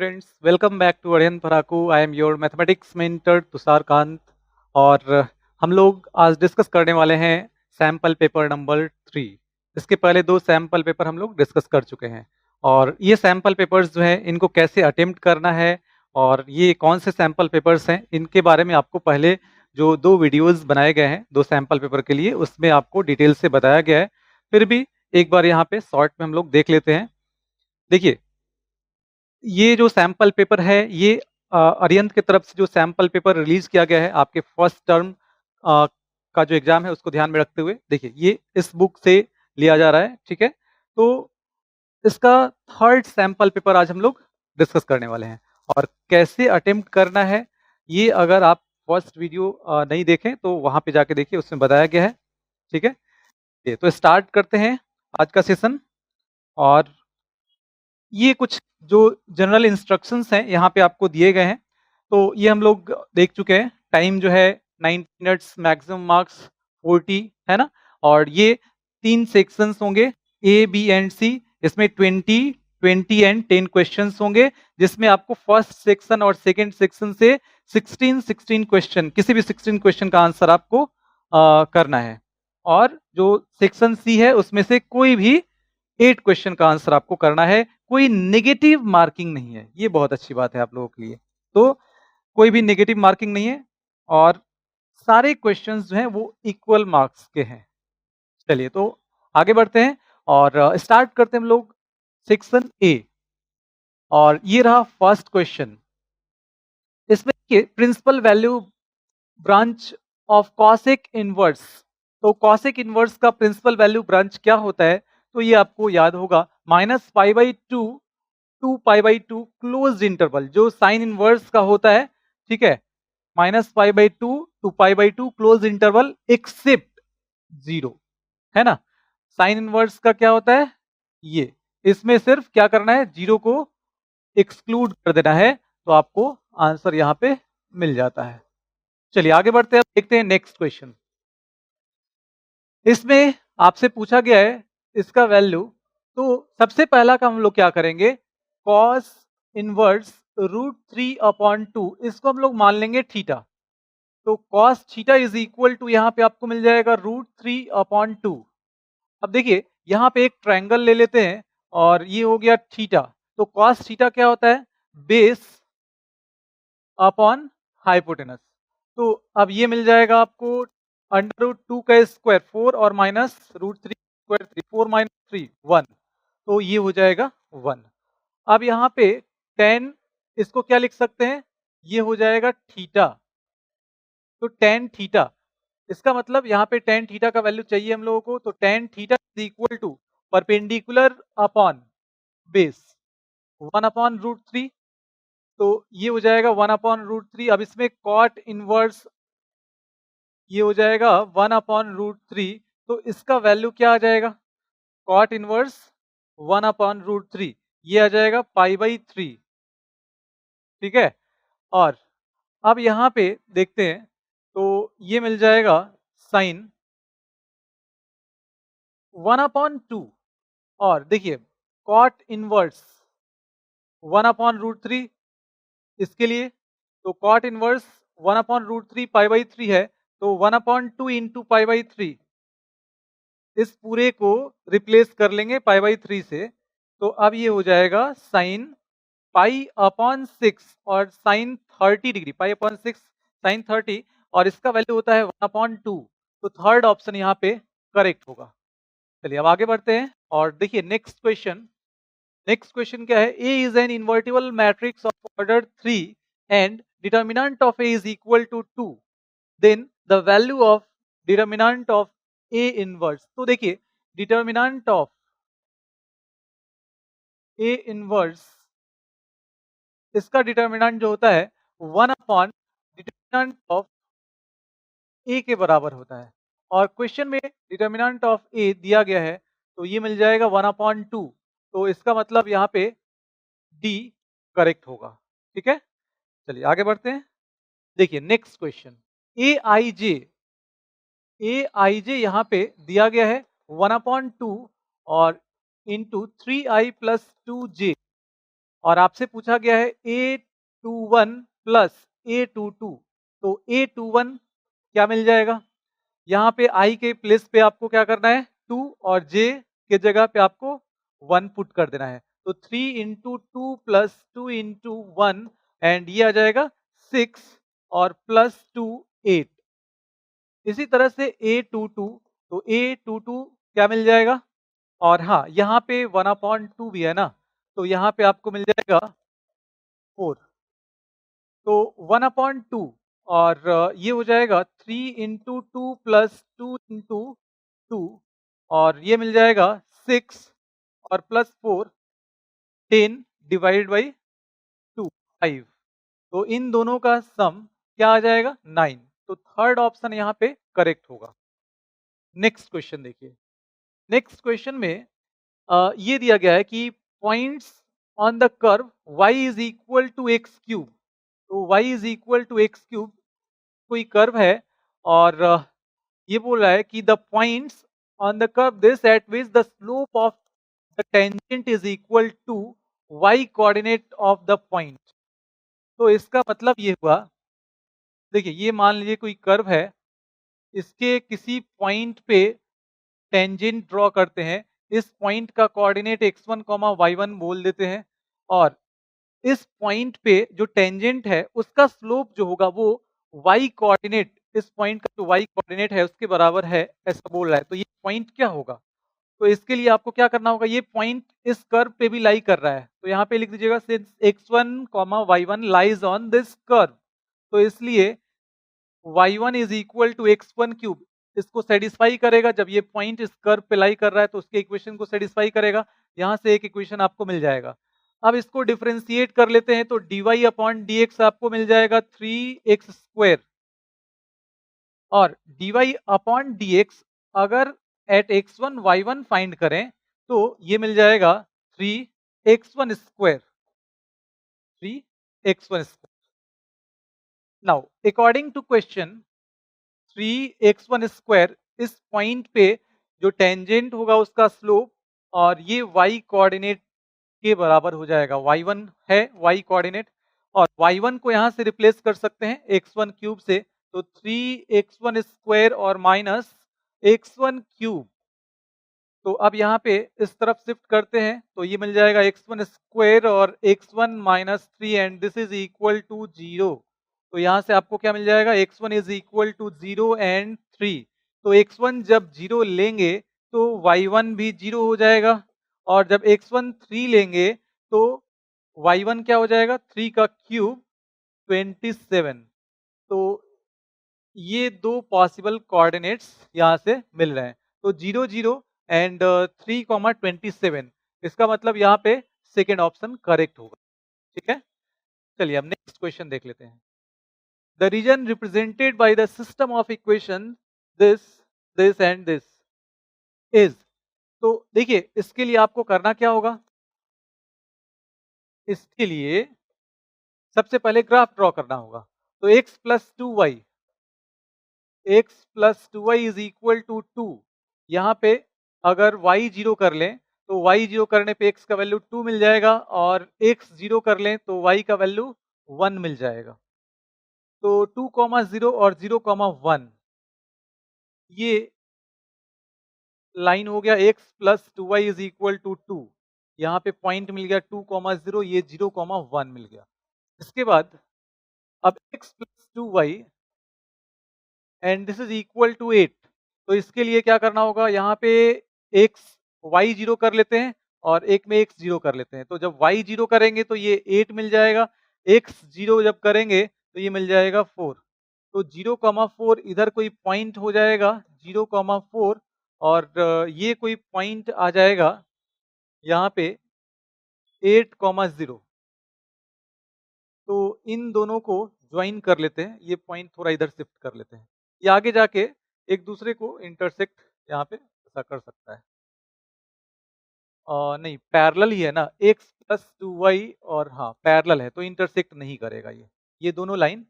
Students, welcome back to Arihant पराकू। I am your mathematics mentor Tushar Kant. और हम लोग आज डिस्कस करने वाले हैं सैम्पल पेपर नंबर 3। इसके पहले 2 सैम्पल पेपर हम लोग डिस्कस कर चुके हैं। और ये सैम्पल पेपर्स जो हैं इनको कैसे अटेम्प्ट करना है और ये कौन से सैम्पल पेपर्स हैं, इनके बारे में आपको पहले जो 2 वीडियोज़ बनाए गए हैं 2 सैम्पल पेपर के लिए, उसमें आपको डिटेल से बताया गया है। फिर भी एक बार यहाँ पे शॉर्ट में हम लोग देख लेते हैं। देखिए, ये जो सैंपल पेपर है ये अरिहंत की तरफ से जो सैंपल पेपर रिलीज किया गया है आपके फर्स्ट टर्म का जो एग्जाम है उसको ध्यान में रखते हुए, देखिए ये इस बुक से लिया जा रहा है, ठीक है। तो इसका थर्ड सैंपल पेपर आज हम लोग डिस्कस करने वाले हैं। और कैसे अटेम्प्ट करना है ये अगर आप फर्स्ट वीडियो नहीं देखें तो वहां पे जाके देखिए, उसमें बताया गया है, ठीक है। ये तो स्टार्ट करते हैं आज का सेशन। और ये कुछ जो जनरल इंस्ट्रक्शंस हैं यहाँ पे आपको दिए गए हैं, तो ये हम लोग देख चुके हैं। टाइम जो है 90 मिनट्स, मैक्सिमम मार्क्स 40 है ना। और ये 3 सेक्शंस होंगे, ए बी एंड सी। इसमें 20 एंड 10 क्वेश्चंस होंगे, जिसमें आपको फर्स्ट सेक्शन और सेकंड सेक्शन से 16 क्वेश्चन, किसी भी 16 क्वेश्चन का आंसर आपको करना है। और जो सेक्शन सी है उसमें से कोई भी 8 क्वेश्चन का आंसर आपको करना है। कोई नेगेटिव मार्किंग नहीं है, ये बहुत अच्छी बात है आप लोगों के लिए। तो कोई भी नेगेटिव मार्किंग नहीं है और सारे क्वेश्चंस जो हैं वो इक्वल मार्क्स के हैं। चलिए तो आगे बढ़ते हैं और स्टार्ट करते हैं हम लोग सेक्शन ए। और ये रहा फर्स्ट क्वेश्चन। इसमें देखिए, principal value branch of cosec inverse. तो कॉसेक इनवर्स का प्रिंसिपल वैल्यू ब्रांच क्या होता है, तो ये आपको याद होगा, -π/2 टू π/2 क्लोज्ड इंटरवल जो साइन इनवर्स का होता है, ठीक है। -π/2 टू π/2 क्लोज इंटरवल एक्सेप्ट 0, है ना। साइन इनवर्स का क्या होता है, ये इसमें सिर्फ क्या करना है, 0 को एक्सक्लूड कर देना है, तो आपको आंसर यहां पे मिल जाता है। चलिए आगे बढ़ते हैं, देखते हैं नेक्स्ट क्वेश्चन। इसमें आपसे पूछा गया है इसका वैल्यू। तो सबसे पहला काम हम लोग क्या करेंगे, कॉस इनवर्स √3/2, इसको हम लोग मान लेंगे थीटा। तो cos theta is equal to, यहाँ पे आपको मिल जाएगा √3/2। अब देखिए यहाँ पे एक ट्रायंगल ले लेते हैं और ये हो गया थीटा। तो कॉस थीटा क्या होता है, बेस अपॉन हाइपोटेनस। तो अब ये मिल जाएगा आपको √2 का स्क्वायर 4 और माइनस √3 स्क्वायर 3, 4 माइनस 3 1, तो ये हो जाएगा 1। अब यहाँ पे 10, इसको क्या लिख सकते हैं, ये हो जाएगा थीटा। तो tan थीटा, इसका मतलब यहाँ पे tan थीटा का वैल्यू चाहिए हम लोगों को। तो tan theta is equal to perpendicular upon base 1/√3। तो ये हो जाएगा 1/√3। अब इसमें कॉट इनवर्स ये हो जाएगा 1/√3। तो इसका वैल्यू क्या आ जाएगा, कॉट इनवर्स 1/√3, ये आ जाएगा π/3, ठीक है। और अब यहाँ पे देखते हैं, तो ये मिल जाएगा साइन 1/2। और देखिए कॉट इनवर्स 1/√3 इसके लिए, तो कॉट इनवर्स 1/√3 π/3 है, तो 1/2 इंटू π/3, इस पूरे को रिप्लेस कर लेंगे π/3 से। तो अब ये हो जाएगा साइन π/6 और साइन 30 डिग्री, π/6 साइन 30, और इसका वैल्यू होता है 1/2। तो थर्ड ऑप्शन यहाँ पे करेक्ट होगा। चलिए अब आगे बढ़ते हैं और देखिए नेक्स्ट क्वेश्चन। नेक्स्ट क्वेश्चन क्या है, A is an invertible matrix of order 3 and determinant of A is equal to 2, then the value of determinant of A inverse. तो देखिए डिटर्मिनेंट ऑफ ए इनवर्स, इसका डिटर्मिनेंट जो होता है 1/डिटर्मिनेंट of ए के बराबर होता है। और क्वेश्चन में डिटर्मिनेंट ऑफ ए दिया गया है, तो ये मिल जाएगा 1/2। तो इसका मतलब यहाँ पे डी करेक्ट होगा, ठीक है। चलिए आगे बढ़ते हैं, देखिए नेक्स्ट क्वेश्चन। ए आई जे यहाँ पे दिया गया है 1/2 और इंटू 3i + 2j। और आपसे पूछा गया है A21 प्लस A22, तो A21 क्या मिल जाएगा? यहाँ पे I के प्लेस पे आपको क्या करना है 2 और J के जगह पे आपको 1 पुट कर देना है। तो 3 इंटू 2 प्लस 2 इंटू 1 एंड ये आ जाएगा 6 और प्लस 2 8। इसी तरह से A22, तो A22 क्या मिल जाएगा? और हाँ, यहाँ पे 1/2 भी है ना, तो यहाँ पे आपको मिल जाएगा 4। तो 1/2 और ये हो जाएगा 3 इंटू 2 प्लस 2 इंटू 2 और ये मिल जाएगा 6 और प्लस 4 10 डिवाइडेड बाई 2 5। तो इन दोनों का सम क्या आ जाएगा 9। तो थर्ड ऑप्शन यहाँ पे करेक्ट होगा। नेक्स्ट क्वेश्चन देखिए। नेक्स्ट क्वेश्चन में ये दिया गया है कि points on the curve y is equal to x cube. तो y is equal to x cube कोई कर्व है और ये बोल रहा है कि the points on the curve this at which the slope of the tangent is equal to y coordinate of the point. तो इसका मतलब ये हुआ, देखिए ये मान लीजिए कोई कर्व है, इसके किसी पॉइंट पे टेंजेंट ड्रॉ करते हैं, इस पॉइंट का कोऑर्डिनेट x1, y1 बोल देते हैं और इस पॉइंट पे जो टेंजेंट है उसका स्लोप जो होगा वो y कोऑर्डिनेट, इस पॉइंट का जो y कोऑर्डिनेट है उसके बराबर है, ऐसा बोल रहा है। तो ये पॉइंट क्या होगा? तो इसके लिए आपको क्या करना होगा, ये पॉइंट इस कर्व पे भी लाई कर रहा है, तो यहाँ पे लिख दीजिएगा since x1, y1 lies on this curve, तो इसलिए y1 is equal to x1 cube इसको सेटिस्फाई करेगा। जब ये पॉइंट इस कर्व पे लाई कर रहा है तो उसके इक्वेशन को सेटिस्फाई करेगा। यहाँ से एक इक्वेशन आपको मिल जाएगा। अब इसको डिफरेंशिएट कर लेते हैं तो dy अपॉन dx आपको मिल जाएगा 3x स्क्वायर और dy अपॉन dx अगर एट x1 y1 फाइंड करें तो ये मिल जाएगा 3x1 square, 3x1 square. Now according to question 3x1 square इस पॉइंट पे जो टेंजेंट होगा उसका स्लोप और ये y कोऑर्डिनेट के बराबर हो जाएगा। y1 है y कोऑर्डिनेट और y1 को यहाँ से रिप्लेस कर सकते हैं x1 क्यूब से, तो 3x1 स्क्वायर और माइनस x1 क्यूब। तो अब यहाँ पे इस तरफ शिफ्ट करते हैं तो ये मिल जाएगा x1 स्क्वायर और x1 minus 3 and this is equal to 0। तो यहाँ से आपको क्या मिल जाएगा, x1 is equal to 0 and 3। तो x1 जब 0 लेंगे तो y1 भी 0 हो जाएगा और जब x1 3 लेंगे तो y1 क्या हो जाएगा, 3 का क्यूब 27। तो ये दो पॉसिबल कोऑर्डिनेट्स यहाँ से मिल रहे हैं। तो 0 0 एंड 3,27, इसका मतलब यहाँ पे सेकेंड ऑप्शन करेक्ट होगा। ठीक है, चलिए अब नेक्स्ट क्वेश्चन देख लेते हैं। The region represented by the system of equation this this and this is. तो देखिए इसके लिए आपको करना क्या होगा, इसके लिए सबसे पहले ग्राफ ड्रॉ करना होगा। तो x plus 2y, x plus 2y is equal to 2। यहाँ पे अगर y जीरो कर लें तो y जीरो करने पे x का वैल्यू 2 मिल जाएगा और x जीरो कर लें तो y का वैल्यू 1 मिल जाएगा। तो 2,0 और 0,1 ये लाइन हो गया x plus 2y is equal to 2। यहाँ पे पॉइंट मिल गया 2,0, ये 0,1 मिल गया। इसके बाद अब x plus 2y and this is equal to 8। तो इसके लिए क्या करना होगा, यहाँ पे x y जीरो कर लेते हैं और एक में x जीरो कर लेते हैं। तो जब y जीरो करेंगे तो ये 8 मिल जाएगा, x जीरो जब करेंगे तो ये मिल जाएगा 4। तो 0,4 इधर कोई पॉइंट हो जाएगा 0,4 और ये कोई पॉइंट आ जाएगा यहाँ पे 8,0। तो इन दोनों को ज्वाइन कर लेते हैं, ये पॉइंट थोड़ा इधर शिफ्ट कर लेते हैं, ये आगे जाके एक दूसरे को इंटरसेक्ट यहाँ पे ऐसा कर सकता है। नहीं पैरेलल ही है ना, x प्लस 2y और हाँ पैरेलल है तो इंटरसेक्ट नहीं करेगा ये दोनों लाइन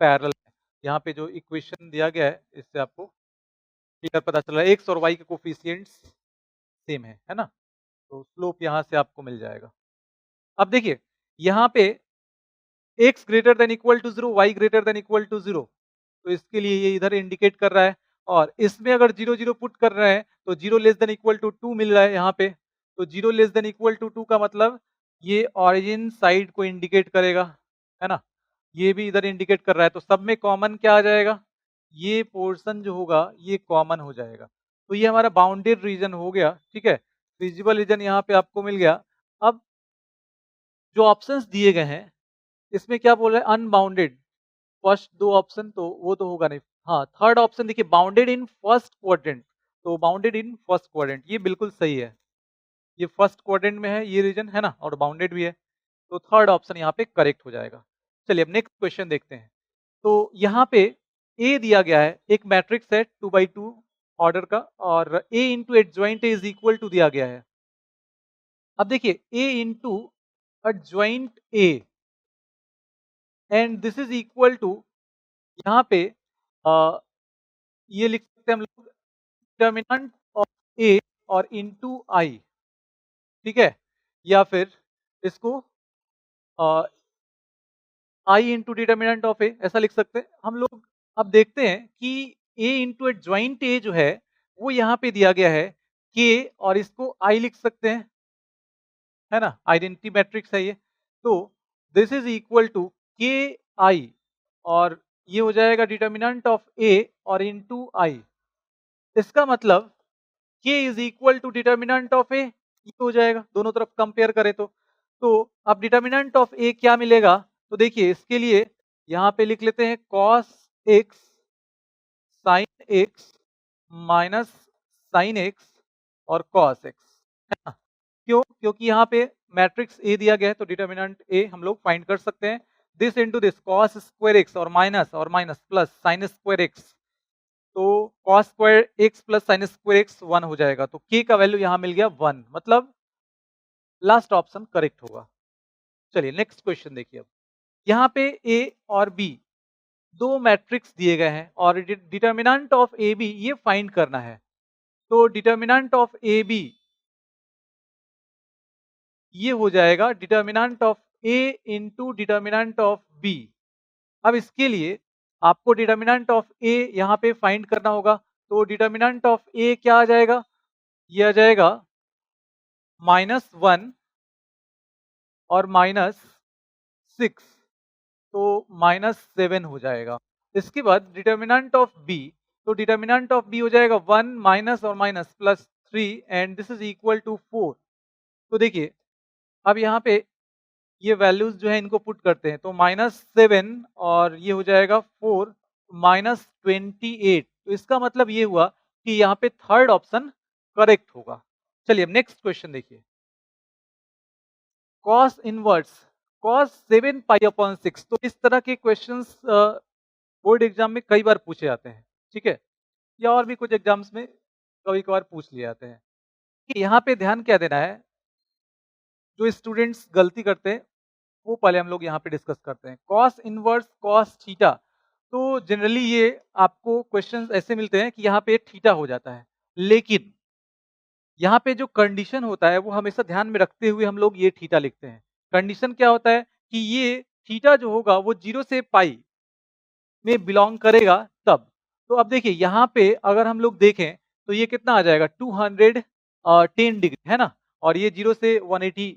पैरेलल है। यहाँ पे जो इक्वेशन दिया गया है इससे आपको क्लियर पता चल रहा है, x और y के कोफिशिएंट्स सेम है ना, तो स्लोप यहाँ से आपको मिल जाएगा। अब देखिए यहाँ पे x greater than equal to 0, y greater than equal to 0, तो इसके लिए ये इधर इंडिकेट कर रहा है। और इसमें अगर 0 0 पुट कर रहे हैं तो 0 लेस देन इक्वल टू 2 मिल रहा है यहाँ पे। तो 0 लेस देन इक्वल टू 2 का मतलब ये ऑरिजिन साइड को इंडिकेट करेगा, है ना। ये भी इधर इंडिकेट कर रहा है, तो सब में कॉमन क्या आ जाएगा, ये पोर्शन जो होगा ये कॉमन हो जाएगा। तो ये हमारा बाउंडेड रीजन हो गया, ठीक है। विजिबल रीजन यहाँ पे आपको मिल गया। अब जो ऑप्शंस दिए गए हैं इसमें क्या बोल रहा है, अनबाउंडेड। फर्स्ट दो ऑप्शन तो वो तो होगा नहीं। हाँ, थर्ड ऑप्शन देखिए, बाउंडेड इन फर्स्ट क्वाड्रेंट, तो बाउंडेड इन फर्स्ट क्वाड्रेंट ये बिल्कुल सही है। ये फर्स्ट क्वाड्रेंट में है ये रीजन, है ना, और बाउंडेड भी है, तो थर्ड ऑप्शन यहाँ पे करेक्ट हो जाएगा। चलिए अब नेक्स्ट क्वेश्चन देखते हैं। तो यहाँ पे ए दिया गया है, एक मैट्रिक्स है 2x2 ऑर्डर का, और A into adjoint A is equal to दिया गया है। अब देखिए A into adjoint A and this is equal to, यहाँ पे ये लिख सकते हैं हम लोग, डिटर्मिनेंट ऑफ ए और इनटू आई, ठीक है। या फिर इसको आई इंटू डिटर्मिनेंट ऑफ ए ऐसा लिख सकते हैं हम लोग। अब देखते हैं कि ए इंटू एडजॉइंट ए जो है वो यहाँ पे दिया गया है के, और इसको आई लिख सकते हैं, है ना, आइडेंटिटी मैट्रिक्स है ये। तो दिस इज इक्वल टू के आई, और ये हो जाएगा डिटर्मिनेंट ऑफ ए और इनटू आई। इसका मतलब k is equal to determinant of A, ये हो जाएगा दोनों तरफ कंपेयर करें तो अब डिटर्मिनेंट ऑफ ए क्या मिलेगा, तो देखिए इसके लिए यहाँ पे लिख लेते हैं cos x sin x minus sin x और cos x, है ना। क्यों, क्योंकि यहाँ पे मैट्रिक्स ए दिया गया है तो डिटर्मिनेंट ए हम लोग फाइंड कर सकते हैं। This into this cos square x और minus plus sin square x, तो cos square x plus sine square x 1 हो जाएगा, तो k का वैल्यू यहाँ मिल गया 1, मतलब लास्ट ऑप्शन करेक्ट होगा। चलिए नेक्स्ट क्वेश्चन देखिए। अब यहाँ पे a और b दो मैट्रिक्स दिए गए हैं और डिटर्मिनेंट ऑफ ए बी ये फाइंड करना है। तो डिटर्मिनेंट ऑफ ए बी ये हो जाएगा determinant of A into determinant of B. अब इसके लिए आपको डिटर्मिनेंट ऑफ ए यहाँ पे फाइंड करना होगा, तो डिटर्मिनेंट ऑफ ए क्या आ जाएगा, ये आ जाएगा -1 और -6, तो -7 हो जाएगा। इसके बाद डिटर्मिनेंट ऑफ बी, तो डिटर्मिनेंट ऑफ बी हो जाएगा 1 माइनस और minus plus 3 and this is equal to 4। तो देखिए अब यहाँ पे ये वैल्यूज जो है इनको पुट करते हैं, तो -7 और ये हो जाएगा 4 -28, तो इसका मतलब ये हुआ कि यहाँ पे थर्ड ऑप्शन करेक्ट होगा। चलिए अब नेक्स्ट क्वेश्चन देखिए। cos inverse cos 7 pi upon 6, तो इस तरह के क्वेश्चंस बोर्ड एग्जाम में कई बार पूछे जाते हैं, ठीक है, या और भी कुछ एग्जाम्स में कभी कभार पूछ लिए जाते हैं। कि यहाँ पे ध्यान क्या देना है, जो स्टूडेंट्स गलती करते हैं वो पहले हम लोग यहाँ पे डिस्कस करते हैं। cos इनवर्स cos थीटा, तो जनरली ये आपको क्वेश्चंस ऐसे मिलते हैं कि यहाँ पे थीटा हो जाता है, लेकिन यहाँ पे जो कंडीशन होता है वो हमेशा ध्यान में रखते हुए हम लोग ये थीटा लिखते हैं। कंडीशन क्या होता है कि ये थीटा जो होगा वो 0 से पाई में बिलोंग करेगा तब। तो अब देखिए यहाँ पे अगर हम लोग देखें तो ये कितना आ जाएगा 210 डिग्री, है ना, और ये 0 से 180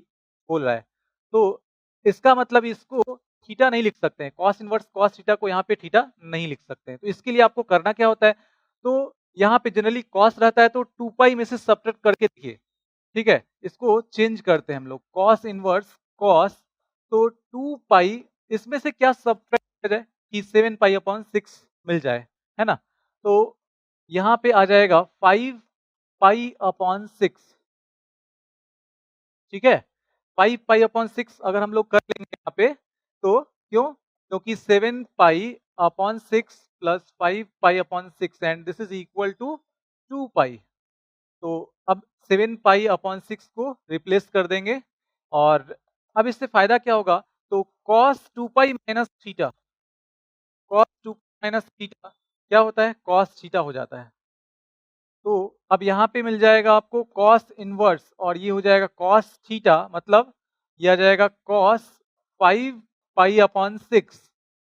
बोल रहा है। तो इसका मतलब इसको थीटा नहीं लिख सकते हैं, कॉस इनवर्स कॉस थीटा को यहाँ पे थीटा नहीं लिख सकते हैं। तो इसके लिए आपको करना क्या होता है, तो यहाँ पे जनरली कॉस रहता है तो 2 पाई में से सब्ट्रैक्ट करके देखिए, ठीक है, इसको चेंज करते हैं हम लोग, कॉस इनवर्स कॉस, तो 2 पाई इसमें से क्या सब्ट्रैक्ट किया जाए कि 7 पाई अपॉन 6 मिल जाए, है ना। तो यहाँ पे आ जाएगा 5 पाई अपॉन 6, ठीक है। 5 पाई अपॉन 6 अगर हम लोग कर लेंगे यहाँ पे, तो क्यों, क्योंकि 7 pi upon 6 plus 5 pi upon 6 and this is equal to 2 pi. तो अब 7 पाई अपॉन 6 को रिप्लेस कर देंगे, और अब इससे फायदा क्या होगा, तो cos 2 pi minus theta, cos 2 minus theta क्या होता है, cos थीटा हो जाता है। तो अब यहाँ पे मिल जाएगा आपको cos इनवर्स और ये हो जाएगा cos थीटा, मतलब ये आ जाएगा cos 5 पाई अपॉन 6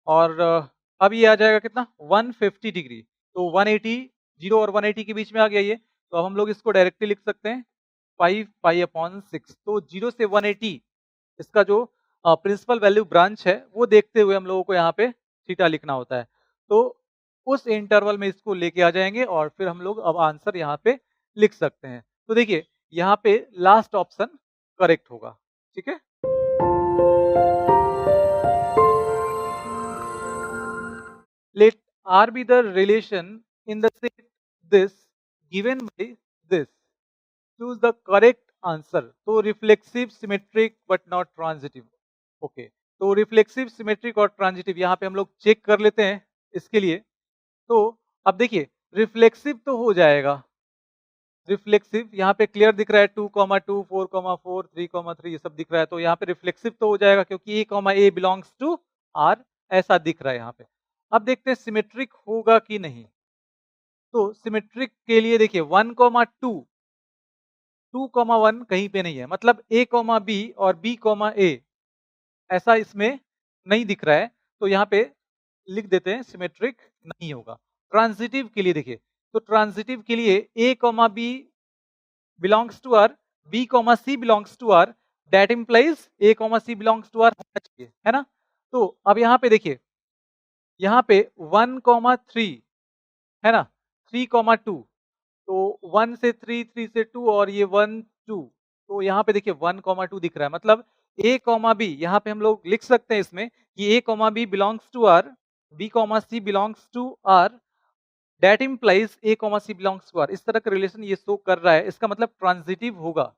और अब ये आ जाएगा कितना 150 डिग्री। तो 180 0 और 180 के बीच में आ गया ये, तो अब हम लोग इसको डायरेक्टली लिख सकते हैं 5 पाई अपॉन 6। तो 0 से 180 इसका जो प्रिंसिपल वैल्यू ब्रांच है वो देखते हुए हम लोगों को यहाँ पे थीटा लिखना होता है। तो उस इंटरवल में इसको लेके आ जाएंगे और फिर हम लोग अब आंसर यहाँ पे लिख सकते हैं। तो देखिए यहाँ पे लास्ट ऑप्शन करेक्ट होगा, ठीक है। Let R be the relation in the set this given by this. Choose the correct answer. तो reflexive symmetric but not transitive. Okay, तो रिफ्लेक्सिव सिमेट्रिक और ट्रांजिटिव यहाँ पे हम लोग चेक कर लेते हैं इसके लिए। तो अब देखिए रिफ्लेक्सिव तो हो जाएगा, रिफ्लेक्सिव यहाँ पे क्लियर दिख रहा है 2, 2, 4, 4, 3, 3 ये सब दिख रहा है। तो यहाँ पे रिफ्लेक्सिव तो हो जाएगा क्योंकि A, बिलोंग्स टू R ऐसा दिख रहा है यहाँ पे। अब देखते हैं सिमेट्रिक होगा कि नहीं। तो सिमेट्रिक के लिए देखिए 1, 2, 2, 1 कहीं पे नहीं है, मतलब A, B और B, A ऐसा इसमें नहीं दिख रहा है। तो यहाँ पे लिख देते हैं सिमेट्रिक नहीं होगा। ट्रांजिटिव के लिए देखिए, तो ट्रांजिटिव के लिए A, B belongs to R, B, C belongs to R, that implies A, C belongs to R होना चाहिए, है ना। तो अब यहाँ पे देखिए, यहाँ पे 1, 3 है ना, 3, 2, तो 1 से 3, 3 से 2 और ये 1, 2, तो यहाँ पे देखिए 1, 2 दिख रहा है, मतलब A, B यहाँ पे हम लोग लिख सकते हैं इसमें कि A, B belongs to R, B, C belongs to R, that implies A, C belongs to R। इस तरह का रिलेशन ये शो कर रहा है, इसका मतलब ट्रांजिटिव होगा,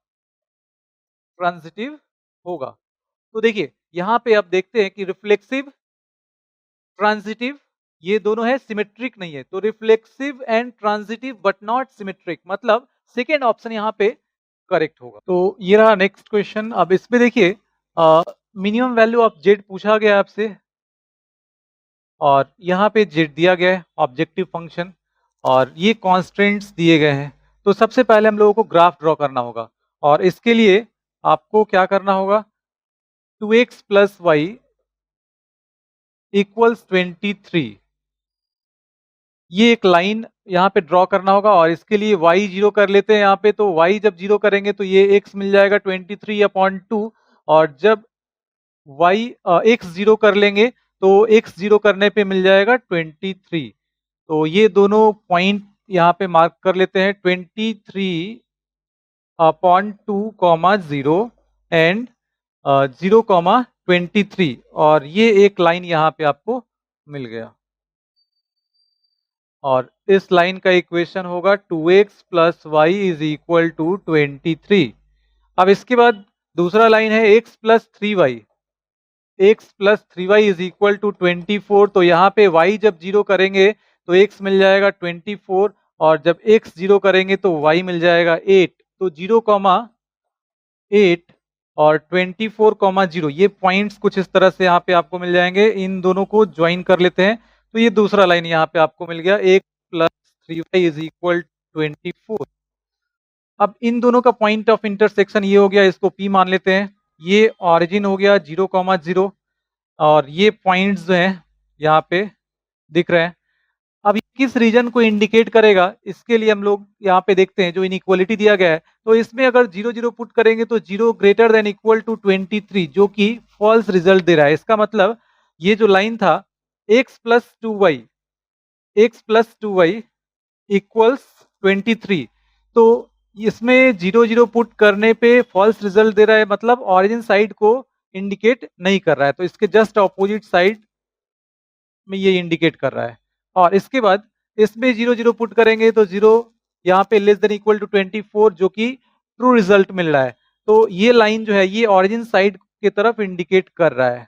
ट्रांजिटिव होगा। तो देखिए यहां पे अब देखते हैं कि रिफ्लेक्सिव ट्रांजिटिव ये दोनों है, सिमेट्रिक नहीं है। तो reflexive and transitive but not symmetric, मतलब सेकेंड ऑप्शन यहाँ पे करेक्ट होगा। तो ये रहा नेक्स्ट क्वेश्चन। अब इसमें देखिए मिनिमम वैल्यू ऑफ जेड पूछा गया आपसे और यहाँ पे जेड दिया गया है ऑब्जेक्टिव फंक्शन और ये कॉन्स्टेंट्स दिए गए हैं। तो सबसे पहले हम लोगों को ग्राफ ड्रॉ करना होगा और इसके लिए आपको क्या करना होगा, 2x प्लस वाई इक्वल्स 23, ये एक लाइन यहाँ पे ड्रॉ करना होगा और इसके लिए y जीरो कर लेते हैं यहाँ पे। तो y जब जीरो करेंगे तो ये x मिल जाएगा 23/2 और जब y x जीरो कर लेंगे तो x जीरो करने पे मिल जाएगा 23। तो ये दोनों पॉइंट यहाँ पे मार्क कर लेते हैं 23/2, 0 एंड 0,23 और ये एक लाइन यहाँ पे आपको मिल गया और इस लाइन का इक्वेशन होगा 2x plus y is equal to 23। अब इसके बाद दूसरा लाइन है x plus 3y, x plus 3y is equal to 24। तो यहाँ पे y जब जीरो करेंगे तो x मिल जाएगा 24 और जब x जीरो करेंगे तो y मिल जाएगा 8। तो 0,8 और 24,0 ये पॉइंट्स कुछ इस तरह से यहाँ पे आपको मिल जाएंगे। इन दोनों को ज्वाइन कर लेते हैं तो ये दूसरा लाइन यहाँ पे आपको मिल गया, 1 प्लस 3y इज इक्वल 24। अब इन दोनों का पॉइंट ऑफ इंटरसेक्शन ये हो गया, इसको P मान लेते हैं। ये ऑरिजिन हो गया 0,0 और ये पॉइंट्स जो हैं यहाँ पे दिख रहे हैं। अब ये किस रीजन को इंडिकेट करेगा, इसके लिए हम लोग यहाँ पे देखते हैं जो इनइक्वालिटी दिया गया है। तो इसमें अगर 0, 0 पुट करेंगे तो 0 ग्रेटर देन इक्वल टू 23 जो कि फॉल्स रिजल्ट दे रहा है। इसका मतलब ये जो लाइन था x प्लस 2y इक्वल्स 23, तो इसमें 0, 0 पुट करने पे फॉल्स रिजल्ट दे रहा है, मतलब ऑरिजिन साइड को इंडिकेट नहीं कर रहा है। तो इसके जस्ट ऑपोजिट साइड में ये इंडिकेट कर रहा है। और इसके बाद इसमें 0, 0 पुट करेंगे तो 0 यहाँ पे लेस देन इक्वल टू 24 जो कि ट्रू रिजल्ट मिल रहा है। तो ये लाइन जो है ये ऑरिजिन साइड की तरफ इंडिकेट कर रहा है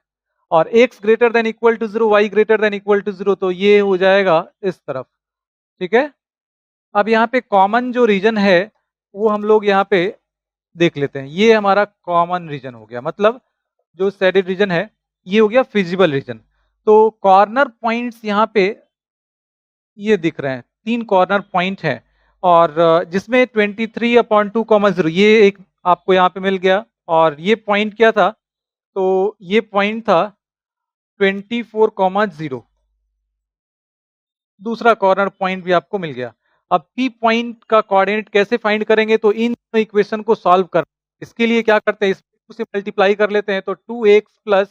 और x greater than equal to 0, y greater than equal to 0, तो ये हो जाएगा इस तरफ, ठीक है। अब यहाँ पे कॉमन जो रीजन है वो हम लोग यहाँ पे देख लेते हैं। ये हमारा कॉमन रीजन हो गया, मतलब जो शेडेड रीजन है ये हो गया फिजिबल रीजन। तो कॉर्नर पॉइंट्स यहाँ पे ये दिख रहे हैं, 3 कॉर्नर पॉइंट है और जिसमें 23/2, 0 ये एक आपको यहाँ पे मिल गया और ये पॉइंट क्या था तो ये पॉइंट था 24,0। दूसरा कॉर्नर पॉइंट भी आपको मिल गया। अब पी पॉइंट का कोऑर्डिनेट कैसे फाइंड करेंगे, तो इन इक्वेशन को सॉल्व कर, इसके लिए क्या करते हैं, इसको से मल्टीप्लाई कर लेते हैं, तो 2x plus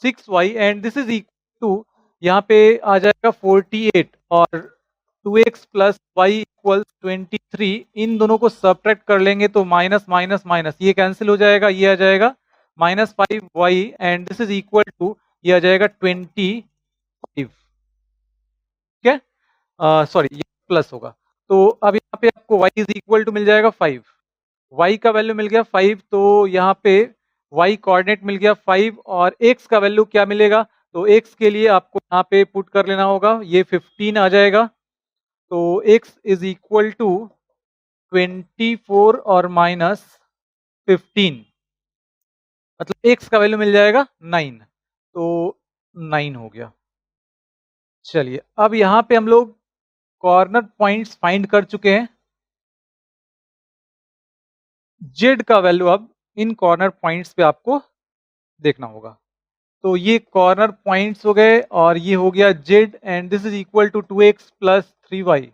6y and this is equal to, यहाँ पे आ जाएगा 48 और 2x प्लस वाई इक्वल 23। इन दोनों को सब्ट्रैक्ट कर लेंगे तो माइनस माइनस माइनस ये कैंसिल हो जाएगा, ये आ जाएगा -5y and this is equal to, ये आ जाएगा 25। ठीक है, सॉरी ये प्लस होगा। तो अब यहाँ पे आपको y इज इक्वल टू मिल जाएगा 5, y का वैल्यू मिल गया 5, तो यहाँ पे y कोऑर्डिनेट मिल गया 5 और x का वैल्यू क्या मिलेगा, तो x के लिए आपको यहाँ पे पुट कर लेना होगा, ये 15 आ जाएगा। तो x इज इक्वल टू 24 और -15, मतलब x का वैल्यू मिल जाएगा 9, तो 9 हो गया। चलिए अब यहाँ पे हम लोग कॉर्नर पॉइंट्स फाइंड कर चुके हैं, जेड का वैल्यू अब इन कॉर्नर पॉइंट्स पे आपको देखना होगा। तो ये कॉर्नर पॉइंट्स हो गए और ये हो गया z and this is equal to 2x plus 3y।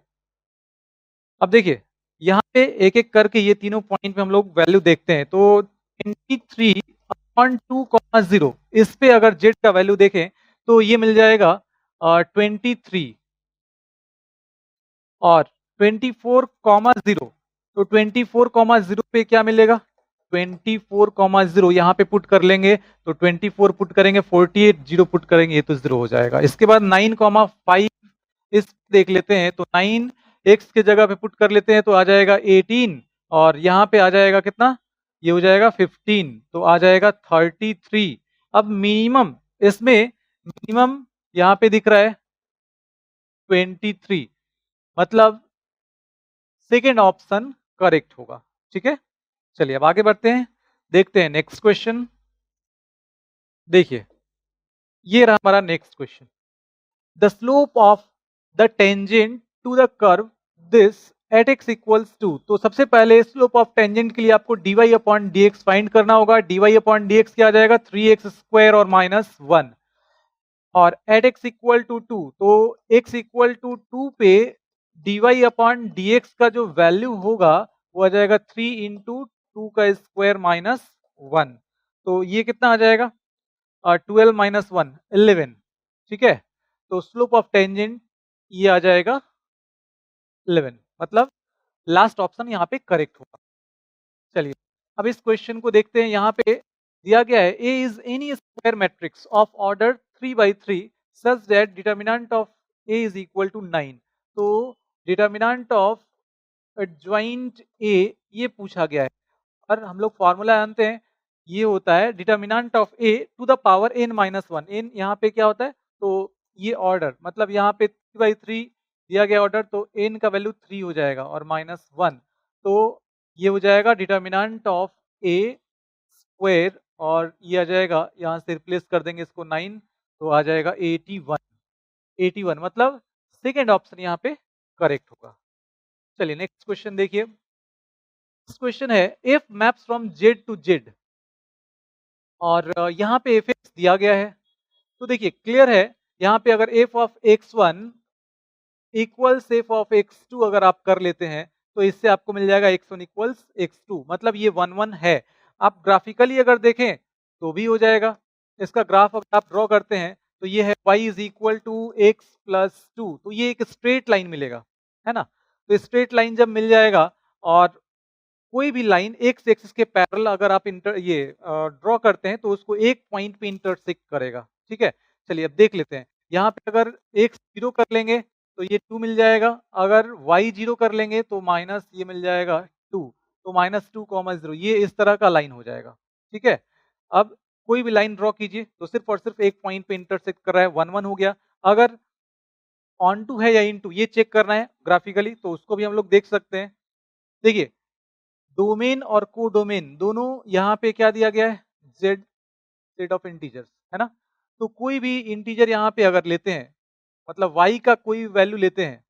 अब देखिए यहाँ पे एक एक करके ये तीनों पॉइंट पे हम लोग वैल्यू देखते हैं, तो 23/2,0 इस पे अगर जेड का वैल्यू देखें तो ये मिल जाएगा 23 और 24,0, तो 24,0 पे क्या मिलेगा, 24,0 यहाँ पे पुट कर लेंगे, तो 24 पुट करेंगे 48, 0 पुट करेंगे ये तो 0 हो जाएगा। इसके बाद 9,5 इस देख लेते हैं, तो 9 x के जगह पे पुट कर लेते हैं तो आ जाएगा 18 और यहाँ पे आ जाएगा कितना, ये हो जाएगा 15, तो आ जाएगा 33। अब मिनिमम इसमें मिनिमम यहाँ पे दिख रहा है 23, मतलब सेकेंड ऑप्शन करेक्ट होगा। ठीक है, चलिए अब आगे बढ़ते हैं, देखते हैं नेक्स्ट क्वेश्चन। देखिए ये रहा हमारा next question, the slope of the tangent to the curve this at x equals to. तो सबसे पहले स्लोप ऑफ टेंजेंट के लिए आपको dy अपॉन dx फाइंड करना होगा। dy अपॉन dx क्या आ जाएगा, 3x स्क्वायर और -1 और एट x इक्वल टू 2, तो x इक्वल टू 2 पे dy अपॉन dx का जो वैल्यू होगा वो आ जाएगा 3 इंटू 2 का स्क्वायर -1, तो ये कितना आ जाएगा 12 -1 11। ठीक है, तो स्लोप ऑफ टेंजेंट ये आ जाएगा 11, मतलब लास्ट ऑप्शन यहाँ पे करेक्ट होगा। चलिए अब इस क्वेश्चन को देखते हैं, यहाँ पे दिया गया है A is any square matrix of order 3/3 such that determinant of A is equal to 9। तो डिटर्मिनेंट ऑफ एडजॉइंट ए ये पूछा गया है और हम लोग फॉर्मूला जानते हैं, ये होता है determinant of A to the power n-1। n यहाँ पे क्या होता है, तो ये ऑर्डर, मतलब यहाँ पे 3/3 दिया गया ऑर्डर, तो n का वैल्यू 3 हो जाएगा और -1, तो ये हो जाएगा डिटर्मिनेंट ऑफ ए स्क्वायर और ये आ जाएगा, यहाँ से रिप्लेस कर देंगे इसको 9, तो आ जाएगा 81। 81 मतलब सेकेंड ऑप्शन यहाँ पे करेक्ट होगा। चलिए नेक्स्ट क्वेश्चन देखिए, क्वेश्चन है if maps from Z to Z और यहाँ पे एफ एक्स दिया गया है, तो देखिए क्लियर है, यहाँ पे अगर F of x1 equals f of x2 अगर आप कर लेते हैं तो इससे आपको मिल जाएगा x1 इक्वल्स x2, मतलब ये 1 1 है। आप ग्राफिकली अगर देखें तो भी हो जाएगा, इसका ग्राफ अगर आप ड्रॉ करते हैं तो ये है y is equal to x plus 2, तो ये एक स्ट्रेट लाइन मिलेगा, है ना। तो स्ट्रेट लाइन जब मिल जाएगा और कोई भी लाइन एक्स एक्सिस के पैरेलल अगर आप ये ड्रॉ करते हैं तो उसको एक पॉइंट पे इंटरसेक्ट करेगा। ठीक है, चलिए अब देख लेते हैं, यहाँ पे अगर x 0 कर लेंगे तो ये 2 मिल जाएगा, अगर y 0 कर लेंगे तो माइनस ये मिल जाएगा 2, तो -2, 0 ये इस तरह का लाइन हो जाएगा। ठीक है, अब कोई भी लाइन ड्रॉ कीजिए तो सिर्फ और सिर्फ एक पॉइंट पे इंटरसेक्ट कर रहा है, 1 1 हो गया। अगर ऑन टू है या इन टू ये चेक करना है ग्राफिकली तो उसको भी हम लोग देख सकते हैं। देखिए डोमेन और कोडोमेन दोनों यहाँ पे क्या दिया गया है, जेड सेट ऑफ इंटीजर्स, है ना। तो कोई भी इंटीजर यहाँ पे अगर लेते हैं, मतलब y का कोई वैल्यू लेते हैं,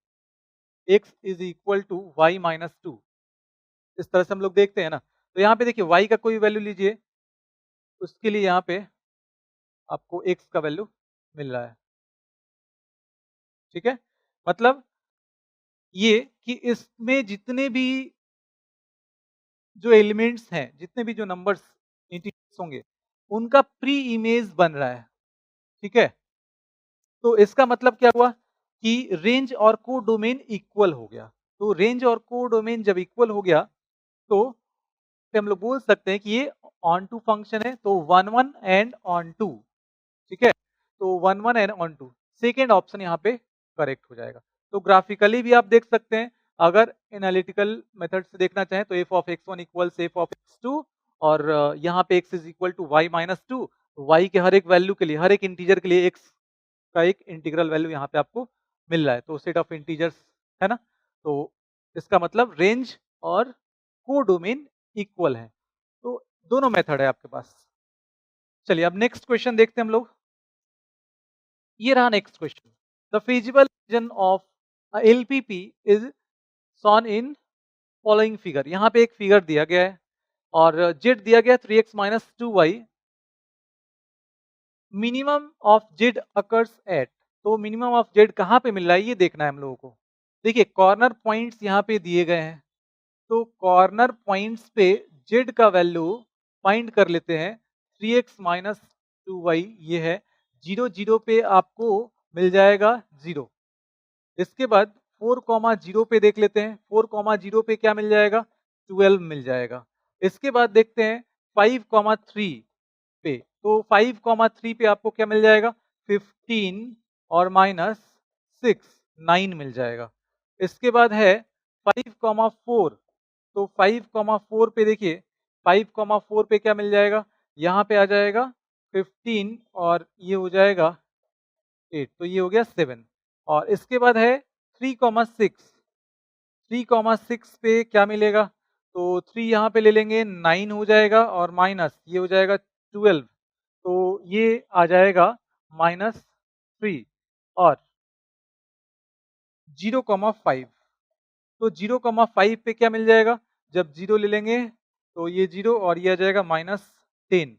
x is equal to y -2, इस तरह से हम लोग देखते हैं ना। तो यहाँ पे देखिए y का कोई वैल्यू लीजिए, उसके लिए यहाँ पे आपको x का वैल्यू मिल रहा है। ठीक है, मतलब ये कि इसमें जितने भी जो एलिमेंट्स हैं, जितने भी जो नंबर्स इंटीजर्स होंगे, उनका प्री इमेज बन रहा है। ठीक है, तो इसका मतलब क्या हुआ कि रेंज और कोडोमेन इक्वल हो गया। तो रेंज और कोडोमेन जब इक्वल हो गया तो फिर हम लोग बोल सकते हैं कि ये ऑन टू फंक्शन है, तो 1 1 एंड ऑन टू। ठीक है, तो 1 1 and onto, second option यहाँ पे करेक्ट हो जाएगा। तो ग्राफिकली भी आप देख सकते हैं, अगर एनालिटिकल मेथड से देखना चाहें तो f of x1 equals f of x2, और यहाँ पे x is equal to y minus two, y के हर एक वैल्यू के लिए, हर एक इंटीजर के लिए x का एक इंटीग्रल वैल्यू यहाँ पे आपको मिल रहा है, तो सेट ऑफ इंटीजर्स है ना। तो इसका मतलब रेंज और कोडोमेन इक्वल है। तो दोनों मेथड है आपके पास। चलिए अब नेक्स्ट क्वेश्चन देखते हैं हम लोग। ये रहा next question. The feasible region of LPP is shown in following figure. यहाँ पे एक फिगर दिया गया है और जेड दिया गया 3x minus 2y। Minimum of Z occurs at, तो मिनिमम ऑफ जेड कहाँ पे मिल रहा है ये देखना है हम लोगों को। देखिए कॉर्नर पॉइंट्स यहाँ पे दिए गए हैं, तो कॉर्नर पॉइंट्स पे जेड का वैल्यू फाइंड कर लेते हैं। 3x माइनस 2y ये है, 0 0 पे आपको मिल जाएगा 0। इसके बाद 4,0 पे देख लेते हैं, 4,0 पे क्या मिल जाएगा, 12 मिल जाएगा। इसके बाद देखते हैं 5,3 पे, तो 5,3 पे आपको क्या मिल जाएगा, 15 और माइनस 6 9 मिल जाएगा। इसके बाद है 5,4, तो 5,4 पे देखिए, 5,4 पे क्या मिल जाएगा, यहाँ पे आ जाएगा 15 और ये हो जाएगा 8, तो ये हो गया 7। और इसके बाद है 3,6, 3,6 पे क्या मिलेगा, तो 3 यहाँ पे ले लेंगे 9 हो जाएगा और माइनस ये हो जाएगा 12, तो ये आ जाएगा -3 और 0,5, तो 0,5 पे क्या मिल जाएगा, जब 0 ले लेंगे तो ये 0 और ये आ जाएगा -10।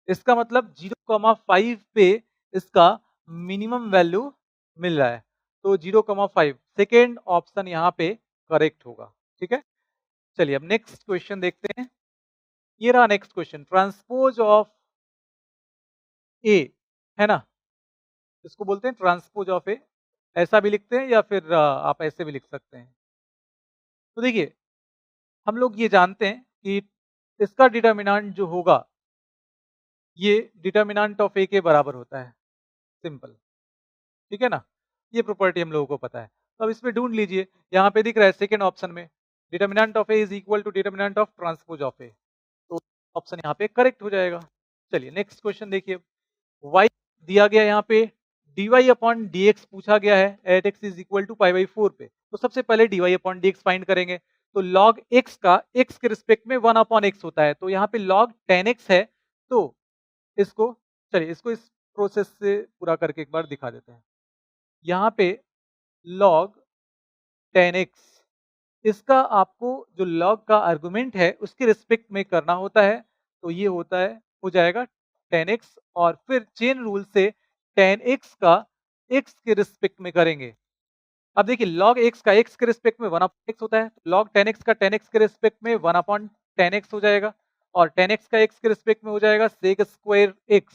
इसका मतलब 0,5 पे इसका मिनिमम वैल्यू मिल रहा है, तो 0,5 सेकेंड ऑप्शन यहाँ पे करेक्ट होगा। ठीक है, चलिए अब नेक्स्ट क्वेश्चन देखते हैं। ये रहा नेक्स्ट क्वेश्चन, ट्रांसपोज ऑफ ए, है ना, इसको बोलते हैं ट्रांसपोज ऑफ ए। ऐसा भी लिखते हैं या फिर आप ऐसे भी लिख सकते हैं। तो देखिए हम लोग ये जानते हैं कि इसका डिटर्मिनेंट जो होगा ये डिटर्मिनेंट ऑफ ए के बराबर होता है, सिंपल। ठीक है ना, ये प्रॉपर्टी हम लोगों को पता है। तो अब इसमें ढूंढ लीजिए, यहाँ पे दिख रहा है सेकेंड ऑप्शन में, determinant of A is equal to determinant of transpose of A, तो ऑप्शन यहाँ पे करेक्ट हो जाएगा। चलिए नेक्स्ट क्वेश्चन देखिए, y दिया गया यहाँ पे, dy अपॉन dx पूछा गया है at x is equal to pi by 4 पे। तो सबसे पहले dy अपॉन dx फाइंड करेंगे, तो log x का x के रिस्पेक्ट में 1 अपॉन x होता है, तो यहाँ पे log 10x है। तो इसको, चलिए इसको इस प्रोसेस से पूरा करके एक बार दिखा देते हैं। यहाँ पे log 10x, इसका आपको जो log का आर्गुमेंट है उसके रिस्पेक्ट में करना होता है, तो ये होता है, हो जाएगा 10x, और फिर चेन रूल से 10x का x के रिस्पेक्ट में करेंगे। अब देखिए log x का x के रिस्पेक्ट में 1 अपॉन x होता है, तो log 10x का 10x के रिस्पेक्ट में 1 अपॉन 10x हो जाएगा, और 10x का x के रिस्पेक्ट में हो जाएगा sec स्क्वायर x।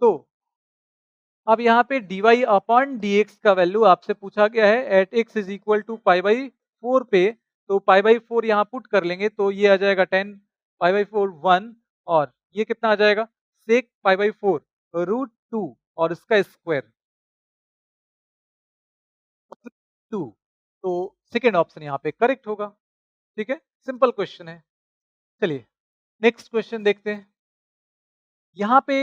तो अब यहाँ पे dy अपॉन dx का वैल्यू आपसे पूछा गया है at x is equal to pi by 4 पे, तो पाई बाई 4 यहाँ पुट कर लेंगे, तो ये आ जाएगा 10 पाई बाई 4 1, और ये कितना आ जाएगा, सेक पाई बाई 4 √2 और इसका स्क्वायर 2, तो सेकेंड ऑप्शन यहाँ पे करेक्ट होगा। ठीक है, सिंपल क्वेश्चन है। चलिए नेक्स्ट क्वेश्चन देखते हैं। यहाँ पे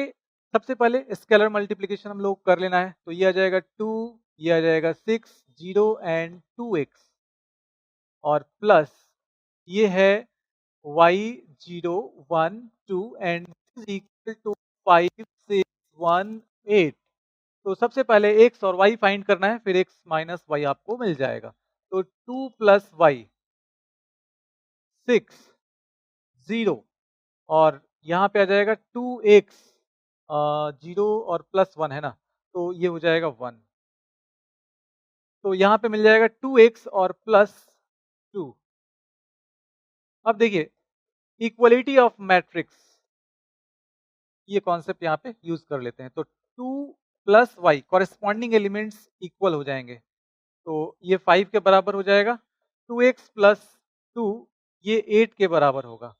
सबसे पहले स्केलर मल्टीप्लिकेशन हम लोग कर लेना है, तो ये आ जाएगा 2, ये आ जाएगा 6 0 एंड 2x, और प्लस ये है y 0 1 2 and is equal to 5 6 1 8। तो सबसे पहले x और y फाइंड करना है, फिर x माइनस y आपको मिल जाएगा, तो 2 प्लस y 6 0, और यहाँ पे आ जाएगा 2x 0 और +1 है ना, तो ये हो जाएगा 1। तो यहाँ पे मिल जाएगा 2x और +2। अब देखिए इक्वलिटी ऑफ मैट्रिक्स, ये कॉन्सेप्ट यहाँ पे यूज कर लेते हैं। तो 2 + y कॉरेस्पॉन्डिंग एलिमेंट्स इक्वल हो जाएंगे, तो ये 5 के बराबर हो जाएगा। 2x + 2 ये 8 के बराबर होगा।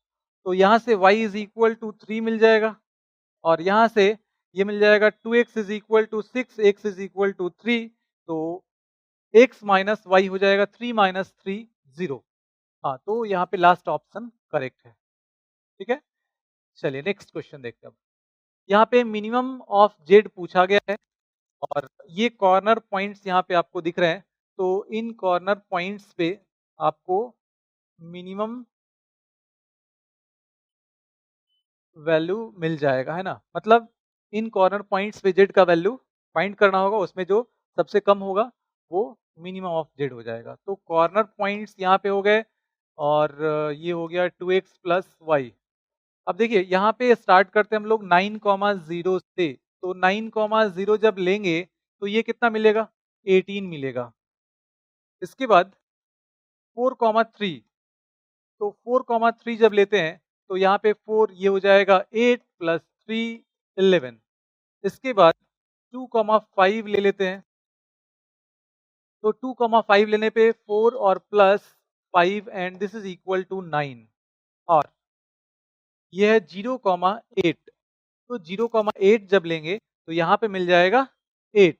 तो यहाँ से y = 3 मिल जाएगा, और यहाँ से ये मिल जाएगा 2x = 6, x = 3, तो x माइनस y हो जाएगा 3 - 3 0। हाँ, तो यहाँ पे लास्ट ऑप्शन करेक्ट है। ठीक है, चलिए नेक्स्ट क्वेश्चन देखते हैं अब। यहाँ पे मिनिमम ऑफ जेड पूछा गया है, और ये कॉर्नर पॉइंट्स यहाँ पे आपको दिख रहे हैं। तो इन कॉर्नर पॉइंट्स पे आपको मिनिमम वैल्यू मिल जाएगा, है ना। मतलब इन कॉर्नर पॉइंट्स पे जेड का वैल्यू फाइंड करना होगा, उसमें जो सबसे कम होगा वो मिनिमम ऑफ जेड हो जाएगा। तो कॉर्नर पॉइंट्स यहाँ पे हो गए, और ये हो गया 2x + y। अब देखिए यहाँ पे स्टार्ट करते हैं हम लोग 9,0 से। तो 9,0 जब लेंगे तो ये कितना मिलेगा, 18 मिलेगा। इसके बाद 4,3, तो 4,3 जब लेते हैं तो यहाँ पे 4 ये हो जाएगा 8 + 3 11। इसके बाद 2,5 ले लेते हैं, तो 2,5 लेने पे 4 और +5 and this is equal to 9, और ये है 0,8। तो 0,8 जब लेंगे तो यहाँ पे मिल जाएगा 8।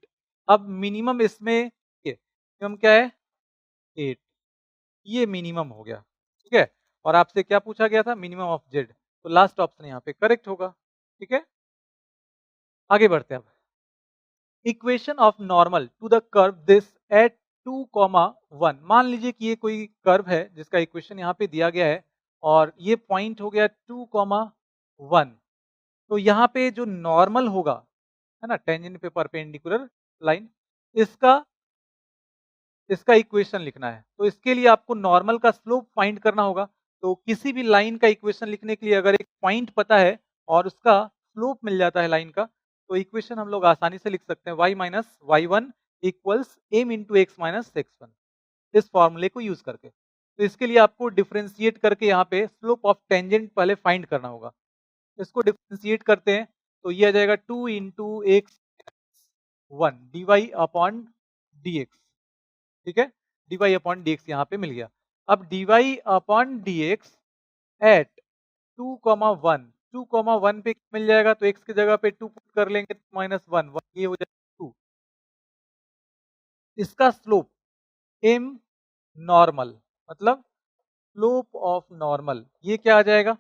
अब मिनिमम इसमें मिनिमम क्या है, 8। ये मिनिमम हो गया। ठीक है, और आपसे क्या पूछा गया था, मिनिमम ऑफ जेड। तो लास्ट ऑप्शन यहाँ पे करेक्ट होगा। ठीक है, आगे बढ़ते हैं अब। Equation of normal to the curve this at 2,1। मान लीजिए कि ये कोई कर्व है जिसका इक्वेशन यहाँ पे दिया गया है, और ये पॉइंट हो गया 2,1। तो यहाँ पे जो नॉर्मल होगा, है ना, टेंजेंट पे परपेंडिकुलर लाइन, इसका इसका इक्वेशन लिखना है। तो इसके लिए आपको नॉर्मल का स्लोप फाइंड करना होगा। तो किसी भी लाइन का इक्वेशन लिखने के लिए अगर एक पॉइंट पता है और उसका स्लोप मिल जाता है लाइन का, तो इक्वेशन हम लोग आसानी से लिख सकते हैं, y - y1 = m × x - x1, इस फॉर्मूले को यूज करके। तो इसके लिए आपको डिफरेंशिएट करके यहाँ पे स्लोप ऑफ टेंजेंट पहले फाइंड करना होगा। इसको डिफरेंशिएट करते हैं तो ये आ जाएगा 2 × x1 dy/dx। ठीक है, dy/dx यहाँ पे मिल गया। अब dy/dx एट 2,1, 2,1 पे मिल जाएगा, तो x की जगह पे 2 पुट कर लेंगे, -1 ये हो जाएगा 2। इसका स्लोप m नॉर्मल, मतलब स्लोप ऑफ नॉर्मल, ये क्या आ जाएगा,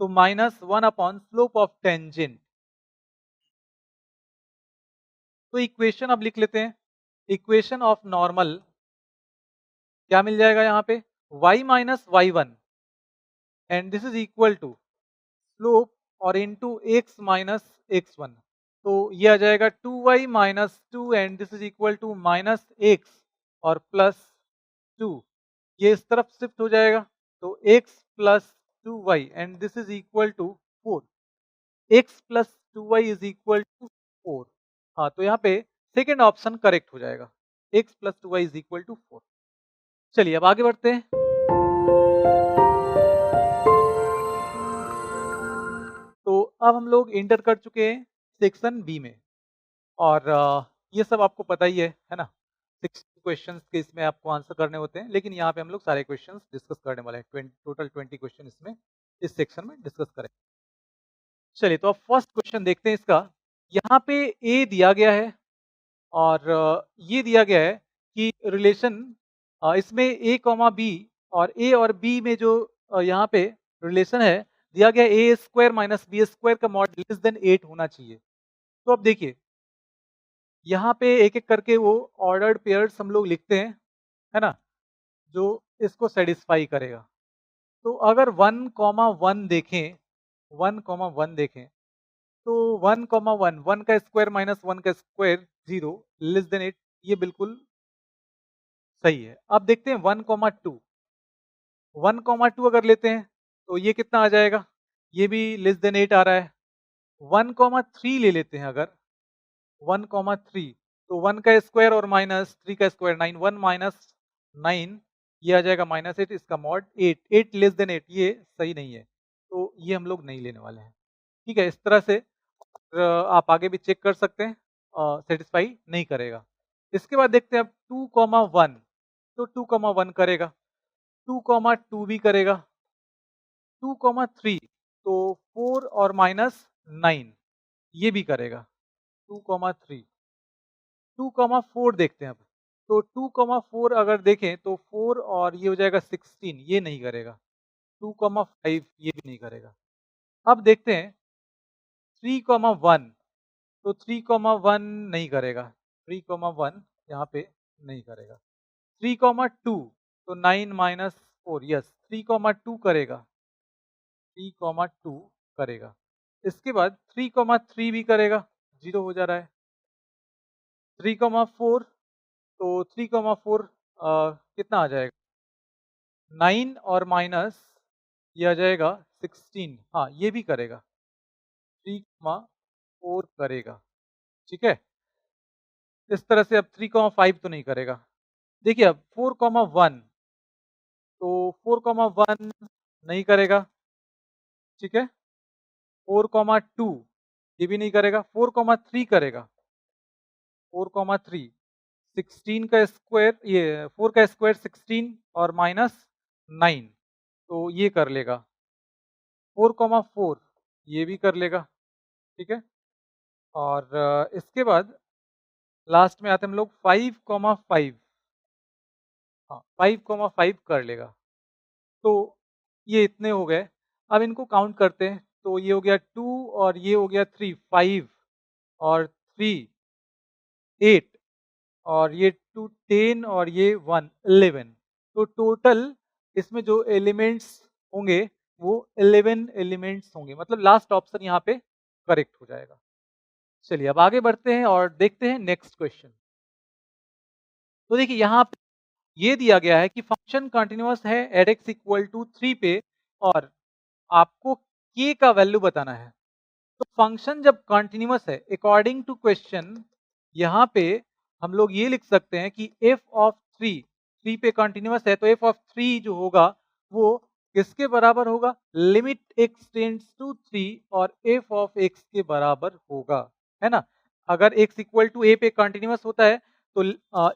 तो -1 स्लोप ऑफ टेंजेंट। तो इक्वेशन अब लिख लेते हैं। इक्वेशन ऑफ नॉर्मल क्या मिल जाएगा यहाँ पे, y - y1 and this is equal to slope और इनटू x - x1। तो ये आ जाएगा 2y - 2 and this is equal to -x और +2। ये इस तरफ शिफ्ट हो जाएगा, तो x + 2y and this is equal to 4। x + 2y is equal to 4। हाँ, तो यहाँ पे सेकेंड ऑप्शन करेक्ट हो जाएगा, x + 2y is equal to 4। चलिए अब आगे बढ़ते हैं। तो अब हम लोग इंटर कर चुके हैं सेक्शन बी में, और ये सब आपको पता ही है ना। 60 क्वेश्चंस के इसमें आपको आंसर करने होते हैं, लेकिन यहाँ पे हम लोग सारे क्वेश्चंस डिस्कस करने वाले हैं। टोटल 20 क्वेश्चन इसमें इस सेक्शन में डिस्कस करें। चलिए, तो अब फर्स्ट क्वेश्चन देखते हैं इसका। यहाँ पे ए दिया गया है, और ये दिया गया है कि रिलेशन इसमें a, बी, और a और b में जो यहाँ पे रिलेशन है दिया गया, a² - b² का मॉड <8 होना चाहिए। तो अब देखिए यहाँ पे एक एक करके वो ऑर्डर्ड पेयर्स हम लोग लिखते हैं, है ना, जो इसको सेटिस्फाई करेगा। तो अगर 1,1 देखें, 1,1 देखें, तो 1,1, 1 का स्क्वायर - 1 का स्क्वायर 0 <8, ये बिल्कुल सही है। अब देखते हैं 1,2, 1,2 अगर लेते हैं तो ये कितना आ जाएगा, ये भी <8 आ रहा है। 1,3 ले लेते हैं अगर 1,3 तो 1 का स्क्वायर और माइनस 3 का स्क्वायर 9, 1 माइनस 9 ये आ जाएगा -8, इसका मॉड 8, 8 लेस देन 8 ये सही नहीं है, तो ये हम लोग नहीं लेने वाले हैं। ठीक है, इस तरह से आप आगे भी चेक कर सकते हैं, सेटिस्फाई नहीं करेगा। इसके बाद देखते हैं अब 2,1 तो 2,1 करेगा, 2,2 भी करेगा, 2,3 तो 4 और माइनस 9 ये भी करेगा, 2,3 2,4 देखते हैं अब। तो 2,4 अगर देखें तो 4 और ये हो जाएगा 16 ये नहीं करेगा, 2,5 ये भी नहीं करेगा। अब देखते हैं 3,1 तो 3,1 नहीं करेगा, 3,1 यहाँ पे नहीं करेगा। 3,2 तो 9 माइनस 4 यस 3,2 करेगा, 3,2 करेगा। इसके बाद 3,3 भी करेगा, 0 हो जा रहा है। 3,4 तो 3,4 कितना आ जाएगा? 9 और माइनस ये आ जाएगा 16, हाँ ये भी करेगा, 3,4 करेगा। ठीक है, इस तरह से अब 3,5 तो नहीं करेगा। देखिए अब 4,1 तो 4,1 नहीं करेगा। ठीक है, 4,2 ये भी नहीं करेगा, 4,3 करेगा, 4,3 16 का स्क्वायर ये 4 का स्क्वायर 16 और माइनस 9 तो ये कर लेगा, 4,4 ये भी कर लेगा। ठीक है, और इसके बाद लास्ट में आते हैं हम लोग 5,5, हाँ 5,5 कर लेगा। तो ये इतने हो गए, अब इनको काउंट करते हैं, तो ये हो गया 2 और ये हो गया 3, 5 और 3 8 और ये 2 10 और ये 1 11, तो टोटल इसमें जो एलिमेंट्स होंगे वो 11 एलिमेंट्स होंगे, मतलब लास्ट ऑप्शन यहाँ पे करेक्ट हो जाएगा। चलिए अब आगे बढ़ते हैं और देखते हैं नेक्स्ट क्वेश्चन। तो देखिए यहाँ पे ये दिया गया है कि फंक्शन कंटिन्यूअस है एट x इक्वल टू 3 पे और आपको k का वैल्यू बताना है। तो फंक्शन जब कंटिन्यूअस है अकॉर्डिंग टू क्वेश्चन यहाँ पे हम लोग ये लिख सकते हैं कि f ऑफ 3 पे कंटिन्यूअस है तो f ऑफ 3 जो होगा वो किसके बराबर होगा? लिमिट x टेंड्स टू 3 और f ऑफ x के बराबर होगा, है ना। अगर x इक्वल टू a पे कंटिन्यूअस होता है तो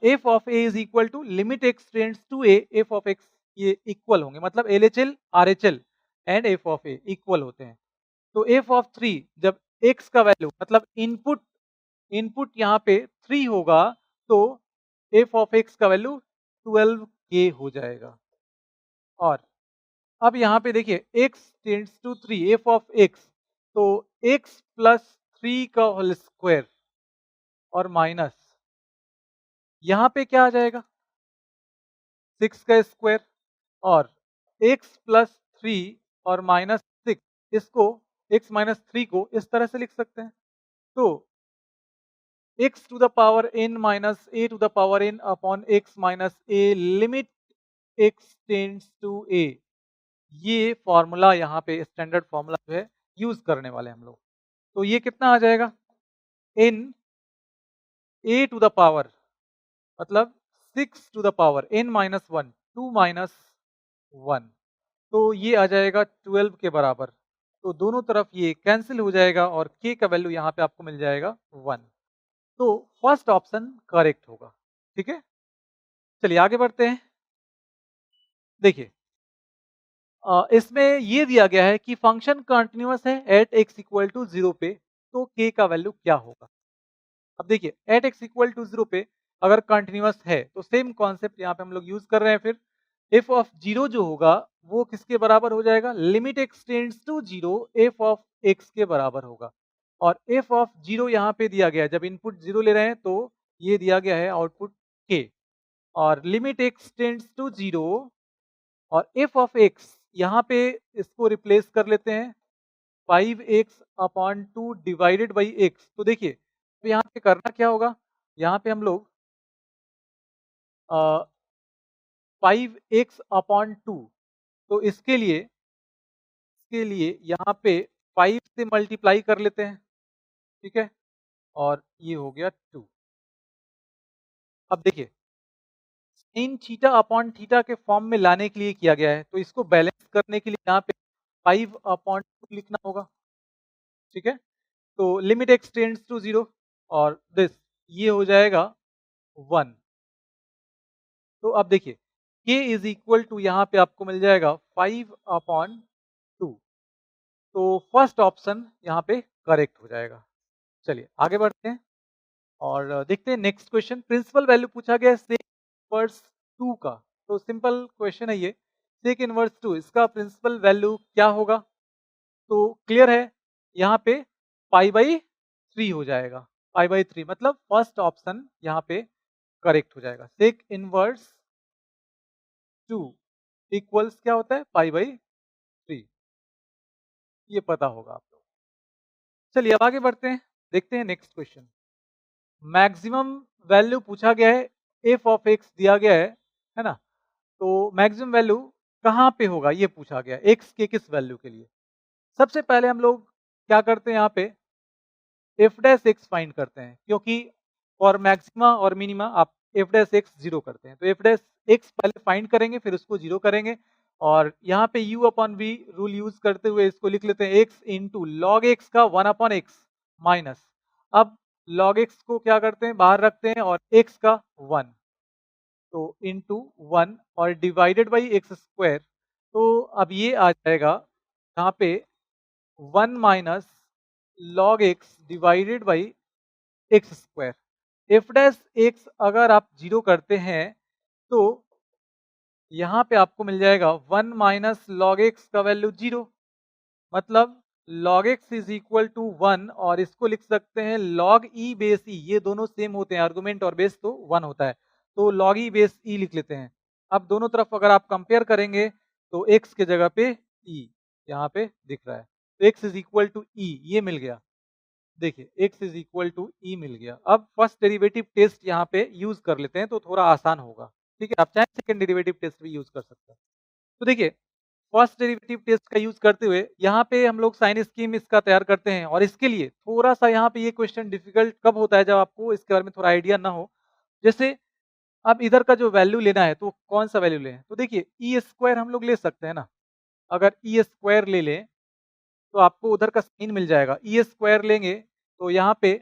f of a is equal to limit x tends to a, f of x ये इक्वल होंगे, मतलब LHL RHL and f of a इक्वल होते हैं। तो f ऑफ 3 जब x का वैल्यू मतलब इनपुट इनपुट यहाँ पे 3 होगा तो f ऑफ x का वैल्यू 12k हो जाएगा। और अब यहाँ पे देखिए x tends to 3 f of x तो x प्लस 3 का होल स्क्वायर और माइनस यहाँ पे क्या आ जाएगा 6 का स्क्वायर और x प्लस 3 और माइनस 6 इसको x माइनस 3 को इस तरह से लिख सकते हैं। तो x to the power n minus a to the power n upon x minus a limit x tends to a, ये फॉर्मूला यहाँ पे स्टैंडर्ड फॉर्मूला जो है यूज करने वाले हम लोग। तो ये कितना आ जाएगा n a to the power मतलब 6 to the power n minus 1 2 minus 1 तो ये आ जाएगा 12 के बराबर। तो दोनों तरफ ये कैंसिल हो जाएगा और k का वैल्यू यहाँ पे आपको मिल जाएगा 1। तो फर्स्ट ऑप्शन करेक्ट होगा। ठीक है, चलिए आगे बढ़ते हैं। देखिए इसमें ये दिया गया है कि फंक्शन कंटिन्यूअस है एट x इक्वल टू 0 पे तो k का वैल्यू क्या होगा। अब देखिए एट x इक्वल टू 0 पे अगर कंटिन्यूअस है तो सेम कॉन्सेप्ट यहाँ पे हम लोग यूज कर रहे हैं। फिर f ऑफ 0 जो होगा वो किसके बराबर हो जाएगा? Limit x tends to 0 f of x के बराबर होगा। और f ऑफ 0 यहाँ पे दिया गया है, जब इनपुट 0 ले रहे हैं तो ये दिया गया है आउटपुट k और लिमिट x टेंड्स टू 0 और f ऑफ x यहाँ पे इसको रिप्लेस कर लेते हैं 5x upon 2 divided by x। तो देखिए तो यहाँ पे करना क्या होगा, यहाँ पे हम लोग 5x अपॉन 2 तो इसके लिए यहाँ पे 5 से मल्टीप्लाई कर लेते हैं, ठीक है, और ये हो गया 2। अब देखिए sin थीटा अपॉन थीटा के फॉर्म में लाने के लिए किया गया है, तो इसको बैलेंस करने के लिए यहाँ पे 5 अपॉन 2 लिखना होगा, ठीक है। तो लिमिट x टेंड्स टू 0 और दिस ये हो जाएगा 1। तो अब देखिए k इज इक्वल टू यहाँ पे आपको मिल जाएगा 5 अपॉन 2। तो फर्स्ट ऑप्शन यहाँ पे करेक्ट हो जाएगा। चलिए आगे बढ़ते हैं और देखते हैं नेक्स्ट क्वेश्चन। प्रिंसिपल वैल्यू पूछा गया है सेक इनवर्स 2 का। तो सिंपल क्वेश्चन है ये, सेक इनवर्स 2 इसका प्रिंसिपल वैल्यू क्या होगा? तो क्लियर है, यहाँ पे पाई बाई 3 हो जाएगा। पाई बाई 3 मतलब फर्स्ट ऑप्शन यहाँ पे करेक्ट हो जाएगा। सेक इनवर्स 2 इक्वल्स क्या होता है? पाई बाई 3, ये पता होगा आप लोग। चलिए अब आगे बढ़ते हैं, देखते हैं नेक्स्ट क्वेश्चन। मैक्सिमम वैल्यू पूछा गया है, एफ ऑफ एक्स दिया गया है ना। तो मैक्सिमम वैल्यू कहाँ पे होगा ये पूछा गया, एक्स के किस वैल्यू के लिए। सबसे पहले हम लोग क्या करते हैं, यहाँ पे एफ डैश एक्स फाइंड करते हैं, क्योंकि फॉर मैक्सिमा और मिनिमा आप एफ डैश एक्स जीरो करते हैं। तो एफ डैश एक्स पहले फाइंड करेंगे, फिर उसको जीरो करेंगे, और यहाँ पे u upon v rule use करते हुए इसको लिख लेते हैं x इंटू लॉग एक्स का 1 अपॉन एक्स माइनस। अब log x को क्या करते हैं, बाहर रखते हैं, और x का 1, तो इंटू 1 और डिवाइडेड बाई एक्स स्क्वायर। तो अब ये आ जाएगा यहाँ पे 1 minus log x divided by x square. F dash x अगर आप जीरो करते हैं तो यहाँ पे आपको मिल जाएगा 1 माइनस लॉग एक्स का वैल्यू 0, मतलब log x is equal to 1, और इसको लिख सकते हैं log e बेस e, ये दोनों सेम होते हैं, आर्गुमेंट और बेस तो 1 होता है, तो log e बेस e लिख लेते हैं। अब दोनों तरफ अगर आप कंपेयर करेंगे तो x के जगह पे e यहाँ पे दिख रहा है, तो x is equal to e, ये मिल गया। देखिए x is equal to e मिल गया। अब फर्स्ट डेरिवेटिव टेस्ट यहाँ पे यूज कर लेते हैं तो थोड़ा आसान होगा, ठीक है। आप चाहे सेकंड डेरिवेटिव टेस्ट भी यूज कर सकते हैं। तो देखिए फर्स्ट डेरिवेटिव टेस्ट का यूज करते हुए यहाँ पे हम लोग साइन स्कीम इसका तैयार करते हैं, और इसके लिए थोड़ा सा यहाँ पे ये क्वेश्चन डिफिकल्ट कब होता है, जब आपको इसके बारे में थोड़ा आइडिया ना हो। जैसे अब इधर का जो वैल्यू लेना है तो कौन सा वैल्यू लें, तो देखिए ई स्क्वायर हम लोग ले सकते हैं ना। अगर ई स्क्वायर ले लें तो आपको उधर का साइन मिल जाएगा। ई स्क्वायर लेंगे तो यहाँ पे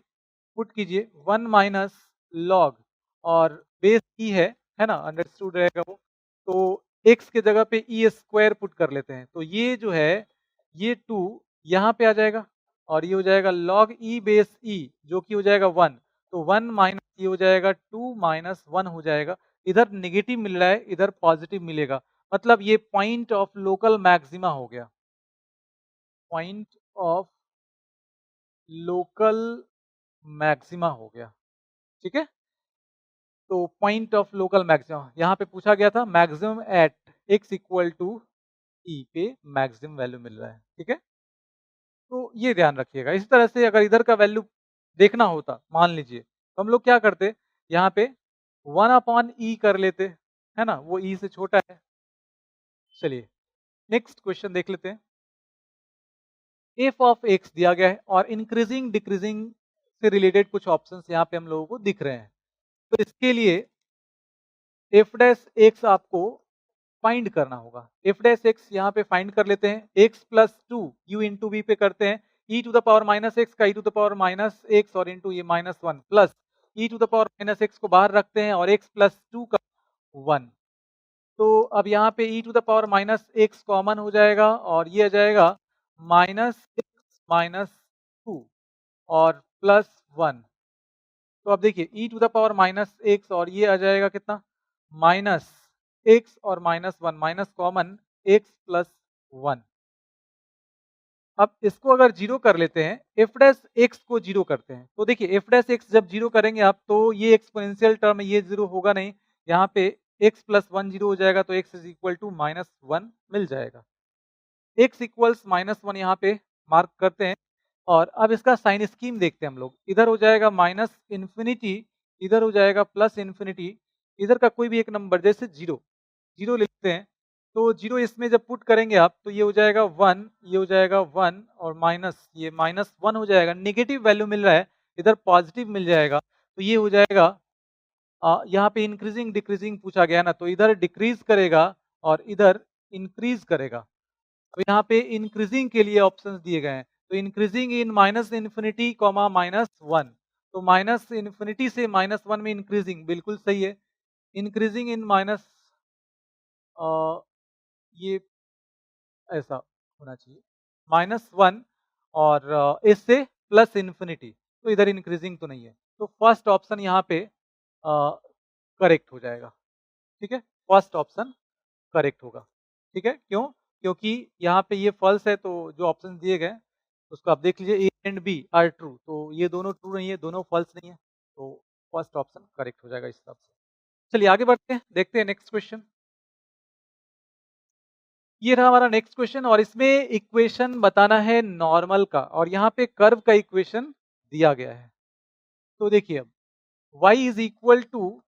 पुट कीजिए 1 माइनस लॉग, और बेस ई है ना, अंडरस्टूड रहेगा वो। तो x के जगह पे ई स्क्वायर पुट कर लेते हैं, तो ये जो है ये 2 यहाँ पे आ जाएगा, और ये हो जाएगा log e बेस e जो कि हो जाएगा 1, तो 1 माइनस ये हो जाएगा 2 माइनस 1 हो जाएगा। इधर नेगेटिव मिल रहा है, इधर पॉजिटिव मिलेगा, मतलब ये पॉइंट ऑफ लोकल मैक्सिमा हो गया। पॉइंट ऑफ लोकल मैक्सिमा हो गया, ठीक है। तो पॉइंट ऑफ लोकल मैक्सिमम यहाँ पे पूछा गया था, maximum at x equal to e पे मैक्सिमम वैल्यू मिल रहा है, ठीक है। तो ये ध्यान रखिएगा। इस तरह से अगर इधर का वैल्यू देखना होता मान लीजिए, तो हम लोग क्या करते, यहाँ पे 1 अपॉन ई कर लेते, है ना, वो ई से छोटा है। चलिए नेक्स्ट क्वेश्चन देख लेते हैं। एफ ऑफ एक्स दिया गया है और इंक्रीजिंग डिक्रीजिंग से रिलेटेड कुछ ऑप्शंस यहाँ पे हम लोगों को दिख रहे हैं। तो इसके लिए एफ डैश एक्स आपको फाइंड करना होगा। एफ डैश एक्स यहाँ पे फाइंड कर लेते हैं, x plus two u into v पे करते हैं, e to the power minus x का e to the power minus x और इंटू ये minus 1 plus e to the power minus x को बाहर रखते हैं और एक्स प्लस 2 का 1। तो अब यहाँ पे e to the power minus x common हो जाएगा, और ये आ जाएगा माइनस एक्स माइनस 2 और प्लस 1। तो अब देखिए e to the power minus x, और ये आ जाएगा कितना, माइनस एक्स और minus 1, minus common x plus 1। अब इसको अगर जीरो कर लेते हैं, एफ डैश एक्स को जीरो करते हैं, तो देखिए एफ डैश एक्स जब जीरो करेंगे आप, तो ये एक्सपोनेंशियल टर्म ये जीरो होगा नहीं, यहाँ पे एक्स प्लस 1 जीरो हो जाएगा, तो x is equal to minus 1 मिल जाएगा। एक्स इक्वल्स माइनस 1 यहाँ पे मार्क करते हैं, और अब इसका साइन स्कीम देखते हैं हम लोग। इधर हो जाएगा माइनस इन्फिनिटी, इधर हो जाएगा प्लस इन्फिनिटी, इधर का कोई भी एक नंबर जैसे जीरो जीरो ले लेते हैं, तो 0 इसमें जब पुट करेंगे आप तो ये हो जाएगा 1, ये हो जाएगा 1 और माइनस ये -1 हो जाएगा। नेगेटिव वैल्यू मिल रहा है, इधर पॉजिटिव मिल जाएगा। तो ये हो जाएगा यहाँ पे इंक्रीजिंग डिक्रीजिंग पूछा गया ना, तो इधर डिक्रीज करेगा और इधर इंक्रीज करेगा। तो यहाँ पे इंक्रीजिंग के लिए ऑप्शंस दिए गए हैं। तो increasing in minus infinity comma -1, तो माइनस इन्फिनिटी से -1 में इंक्रीजिंग बिल्कुल सही है। इंक्रीजिंग इन माइनस ये ऐसा होना चाहिए -1 और इससे प्लस इन्फिनिटी, तो इधर इंक्रीजिंग तो नहीं है। तो फर्स्ट ऑप्शन यहाँ पे करेक्ट हो जाएगा। ठीक है, फर्स्ट ऑप्शन करेक्ट होगा। ठीक है, क्यों? क्योंकि यहाँ पे ये फॉल्स है, तो जो ऑप्शन दिए गए उसको आप देख लीजिए, A and B are true, तो ये दोनों ट्रू नहीं है, दोनों फॉल्स नहीं है, तो फर्स्ट ऑप्शन करेक्ट हो जाएगा इस हिसाब से। चलिए आगे बढ़ते हैं, देखते हैं नेक्स्ट क्वेश्चन। ये रहा हमारा नेक्स्ट क्वेश्चन और इसमें इक्वेशन बताना है नॉर्मल का और यहाँ पे कर्व का इक्वेशन दिया गया है। तो देखिए अब y is equal to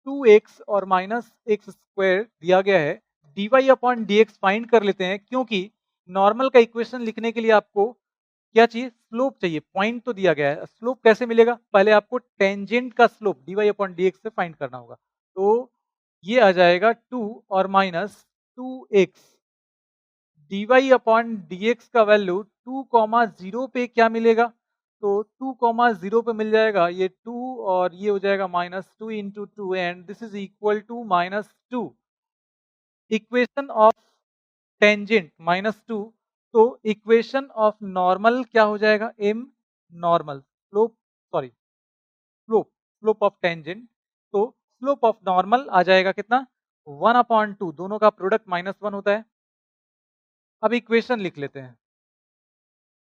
2x और माइनस एक्स स्क्वायर दिया गया है, dy अपॉन dx फाइंड कर लेते हैं, क्योंकि नॉर्मल का इक्वेशन लिखने के लिए आपको क्या चाहिए? स्लोप चाहिए। पॉइंट तो दिया गया है, स्लोप कैसे मिलेगा? पहले आपको टेंजेंट का स्लोप dy अपॉन dx से फाइंड करना होगा। तो ये आ जाएगा 2 और minus 2x, dy upon dx का वैल्यू 2,0 पे क्या मिलेगा? तो 2,0 पे मिल जाएगा ये 2 और ये हो जाएगा -2 into 2 and this is equal to -2। Equation of tangent -2, तो इक्वेशन ऑफ नॉर्मल क्या हो जाएगा? m normal slope, sorry slope, slope of tangent, तो स्लोप ऑफ नॉर्मल आ जाएगा कितना? 1/2, दोनों का प्रोडक्ट -1 होता है। अब इक्वेशन लिख लेते हैं,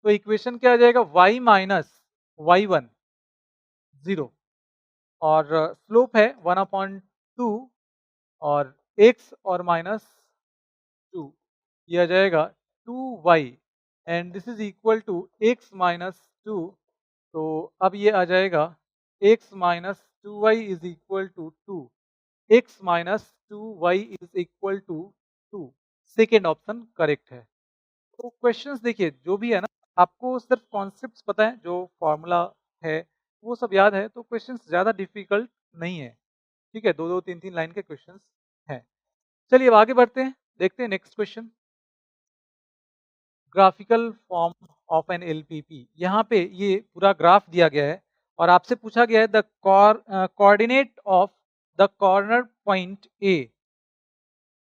तो इक्वेशन क्या आ जाएगा? y माइनस y1 0 और स्लोप है 1/2 और x और -2, ये आ जाएगा 2y and this is equal to x -2। तो अब ये आ जाएगा x minus 2y is equal to 2, x minus 2y is equal to 2। Second option correct है। तो क्वेश्चंस देखिए जो भी है ना, आपको सिर्फ कॉन्सेप्ट्स पता है, जो फॉर्मूला है वो सब याद है, तो क्वेश्चंस ज़्यादा डिफिकल्ट नहीं है। ठीक है, 2-2 3-3 लाइन के क्वेश्चंस हैं। चलिए अब आगे बढ़ते हैं, देखते हैं next question. Graphical form of an LPP, यहाँ पे ये पूरा ग्राफ दिया गया है और आपसे पूछा गया है the coordinate of the corner point A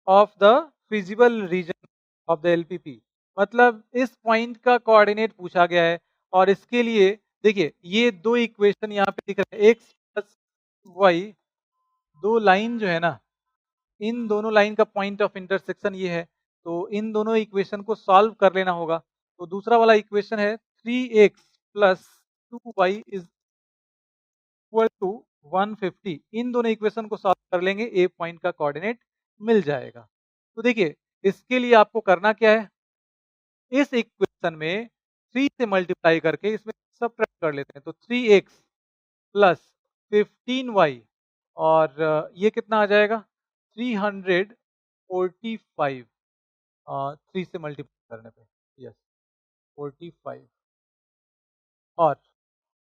of the feasible region of the LPP, मतलब इस पॉइंट का कोऑर्डिनेट पूछा गया है और इसके लिए देखिए ये दो इक्वेशन यहाँ पे दिख रहे हैं, x प्लस वाई, दो लाइन जो है ना, इन दोनों लाइन का पॉइंट ऑफ इंटरसेक्शन ये है, तो इन दोनों इक्वेशन को सॉल्व कर लेना होगा। तो दूसरा वाला इक्वेशन है 3x plus 2y is equal to 150, इन दोनों इक्वेशन को सॉल्व कर लेंगे, ए पॉइंट का कोऑर्डिनेट मिल जाएगा। तो देखिए इसके लिए आपको करना क्या है, इस इक्वेशन में 3 से मल्टीप्लाई करके इसमें सबट्रैक्ट कर लेते हैं, तो 3x प्लस 15y और ये कितना आ जाएगा? 345, 3 से मल्टीप्लाई करने पे, यस 45। और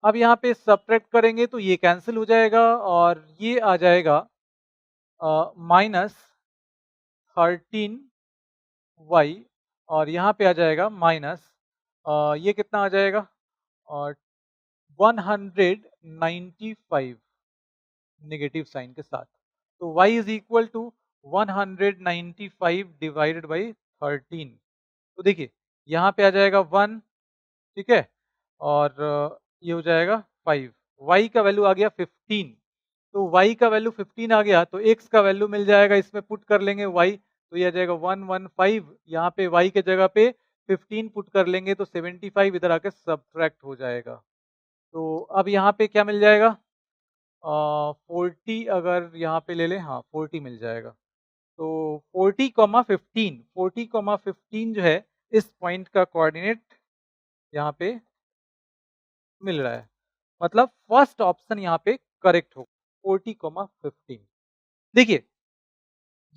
अब यहाँ पे सबट्रैक्ट करेंगे तो ये कैंसिल हो जाएगा और ये आ जाएगा -13y और यहाँ पे आ जाएगा माइनस ये कितना आ जाएगा? और 195 नेगेटिव साइन के साथ। तो y is equal to 195 divided by 13। तो देखिए यहाँ पे आ जाएगा 1, ठीक है, और ये हो जाएगा 5, y का वैल्यू आ गया 15। तो y का वैल्यू 15 आ गया तो x का वैल्यू मिल जाएगा, इसमें पुट कर लेंगे y, तो ये आ जाएगा 115, यहाँ पे y के जगह पे 15 पुट कर लेंगे तो 75 इधर आके सब्ट्रैक्ट हो जाएगा। तो अब यहाँ पे क्या मिल जाएगा? 40 अगर यहाँ पे ले लें, हाँ 40 मिल जाएगा। तो 40,15, 40,15 जो है इस पॉइंट का कोऑर्डिनेट यहाँ पे मिल रहा है, मतलब फर्स्ट ऑप्शन यहाँ पे करेक्ट होगा 40,15। देखिए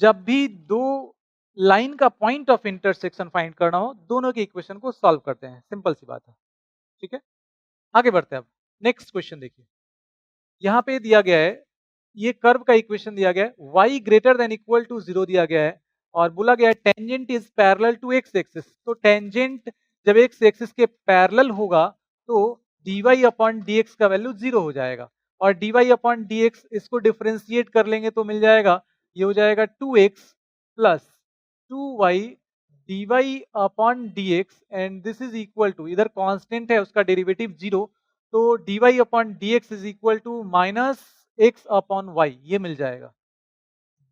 जब भी दो लाइन का पॉइंट ऑफ इंटरसेक्शन फाइंड करना हो, दोनों के इक्वेशन को सॉल्व करते हैं, सिंपल सी बात है। ठीक है, आगे बढ़ते हैं। अब नेक्स्ट क्वेश्चन देखिए, यहाँ पे दिया गया है, ये कर्व का इक्वेशन दिया गया है, y greater than equal to 0 दिया गया है और बोला गया है tangent is parallel to x axis. तो टेंजेंट जब x एक्सिस के पैरेलल होगा तो dy अपॉन dx का वैल्यू 0 हो जाएगा और dy अपॉन dx इसको डिफरेंशिएट कर लेंगे तो मिल जाएगा, ये हो जाएगा 2x plus 2y dy upon dx and this is equal to, इधर कांस्टेंट है उसका डेरिवेटिव 0, तो dy upon dx is equal to minus x upon y, ये मिल जाएगा।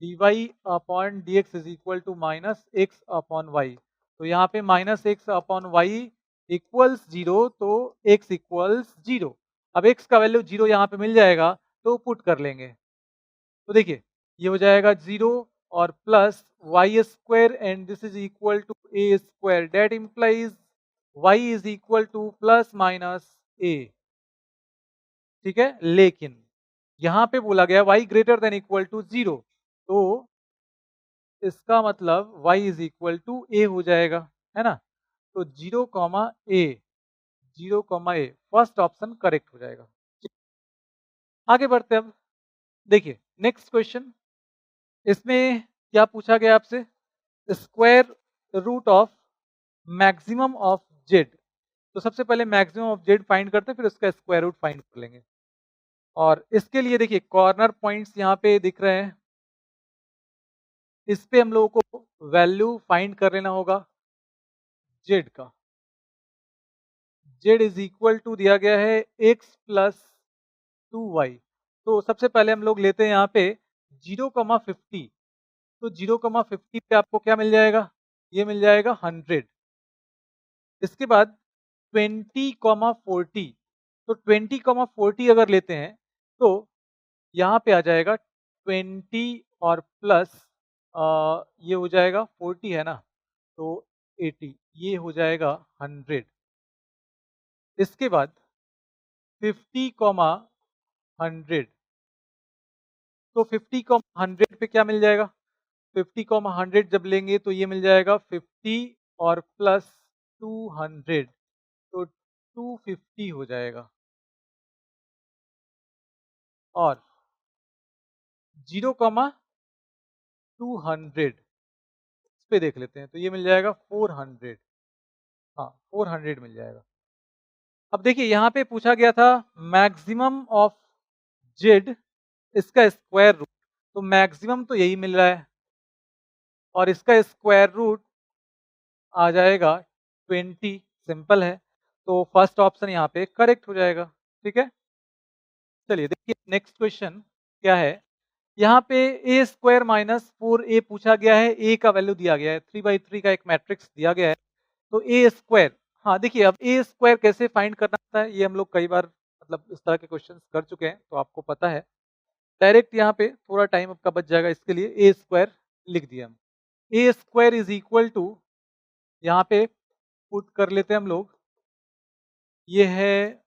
dy upon dx is equal to minus x upon y, तो यहाँ पे minus x upon y equals 0, तो x इक्वल्स 0। अब x का वैल्यू 0 यहाँ पे मिल जाएगा तो पुट कर लेंगे, तो देखिए ये हो जाएगा 0 और plus y square and this is equal to a square, that implies y is equal to plus minus a। ठीक है, लेकिन यहाँ पे बोला गया y greater than equal to 0, तो इसका मतलब y is equal to a हो जाएगा, है ना। तो 0 comma a, 0 comma a, first option correct हो जाएगा। आगे बढ़ते हैं। अब देखिए नेक्स्ट क्वेश्चन, इसमें क्या पूछा गया आपसे, square root of maximum of z. तो सबसे पहले मैक्सिमम ऑफ जेड फाइंड करते हैं, फिर उसका स्क्वायर रूट फाइंड कर लेंगे। और इसके लिए देखिए कॉर्नर पॉइंट्स यहाँ पे दिख रहे हैं, इस पे हम लोगों को वैल्यू फाइंड कर लेना होगा जेड का। जेड इज इक्वल टू दिया गया है x प्लस 2y। तो सबसे पहले हम लोग लेते हैं यहाँ पे 0,50, तो 0,50 पे आपको क्या मिल जाएगा, ये मिल जाएगा 100। इसके बाद 20,40, तो 20,40 अगर लेते हैं तो यहाँ पे आ जाएगा 20 और प्लस ये हो जाएगा 40 है ना, तो 80, ये हो जाएगा 100। इसके बाद 50,100, तो 50,100 पे क्या मिल जाएगा, 50,100 जब लेंगे तो ये मिल जाएगा 50 और प्लस 200, तो 250 हो जाएगा। और 0,200 इस पे देख लेते हैं, तो ये मिल जाएगा 400, हाँ 400 मिल जाएगा। अब देखिए यहाँ पे पूछा गया था मैक्सिमम ऑफ जेड, इसका स्क्वायर रूट, तो मैक्सिमम तो यही मिल रहा है और इसका स्क्वायर रूट आ जाएगा 20, सिंपल है, तो फर्स्ट ऑप्शन यहाँ पे करेक्ट हो जाएगा। ठीक है, चलिए देखिए नेक्स्ट क्वेश्चन क्या है, यहाँ पे ए स्क्वायर माइनस 4a पूछा गया है, a का वैल्यू दिया गया है, 3/3 का एक मैट्रिक्स दिया गया है, तो ए स्क्वायर, हाँ देखिए अब ए स्क्वायर कैसे फाइंड करना होता है, ये हम लोग कई बार मतलब इस तरह के क्वेश्चंस कर चुके हैं तो आपको पता है। डायरेक्ट यहाँ पे थोड़ा टाइम आपका बच जाएगा, इसके लिए ए स्क्वायर लिख दिया हम। ए स्क्वायर इज इक्वल टू, यहाँ पे पुट कर लेते हैं हम लोग, ये है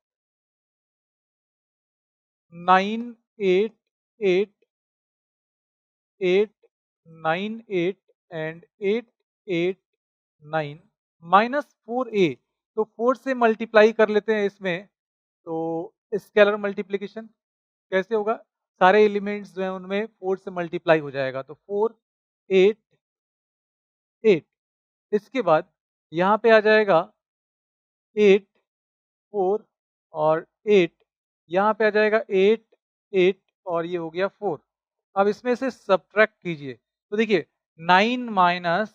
988 एंड 889 माइनस 4a, तो 4 से मल्टीप्लाई कर लेते हैं इसमें, तो स्केलर मल्टीप्लिकेशन कैसे होगा, सारे एलिमेंट्स जो है उनमें 4 से मल्टीप्लाई हो जाएगा, तो 4 8 8। इसके बाद यहाँ पे आ जाएगा 8 4 और 8, यहाँ पे आ जाएगा 8 8 और ये हो गया 4। अब इसमें से सब्ट्रैक्ट कीजिए, तो देखिए 9 माइनस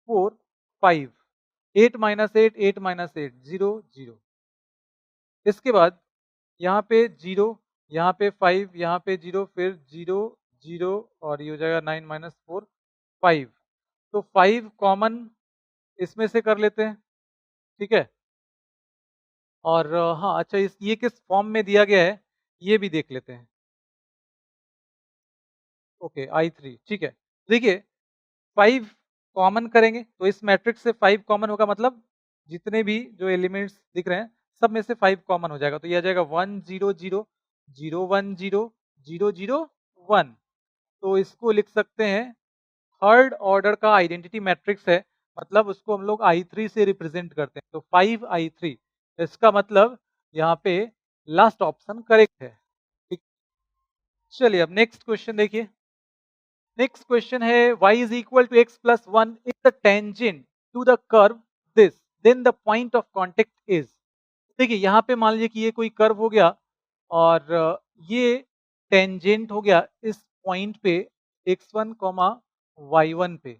4 5, 8 माइनस 8 8 माइनस 8 0 0। इसके बाद यहाँ पे 0, यहाँ पे 5, यहाँ पे 0, फिर 0 0 और ये हो जाएगा 9 माइनस 4 5, तो 5 कॉमन इसमें से कर लेते हैं। ठीक है, और हाँ अच्छा ये किस फॉर्म में दिया गया है ये भी देख लेते हैं। ओके I3, ठीक है, देखिए 5 कॉमन करेंगे तो इस मैट्रिक्स से 5 कॉमन होगा, मतलब जितने भी जो एलिमेंट्स दिख रहे हैं सब में से 5 कॉमन हो जाएगा, तो ये आ जाएगा 1 0 0 0 1 0 0 0 1, तो इसको लिख सकते हैं थर्ड ऑर्डर का आइडेंटिटी मैट्रिक्स है, मतलब उसको हम लोग I3 से रिप्रेजेंट करते हैं, तो 5I3, इसका मतलब यहाँ पे लास्ट ऑप्शन करेक्ट है। ठीक, चलिए अब नेक्स्ट क्वेश्चन देखिए। नेक्स्ट क्वेश्चन है y is equal to x plus 1 is the tangent to the curve this, then the point of contact is. देखिए यहाँ पे मान लीजिए कि ये कोई कर्व हो गया और ये टेंजेंट हो गया इस पॉइंट पे x1 y1 पे,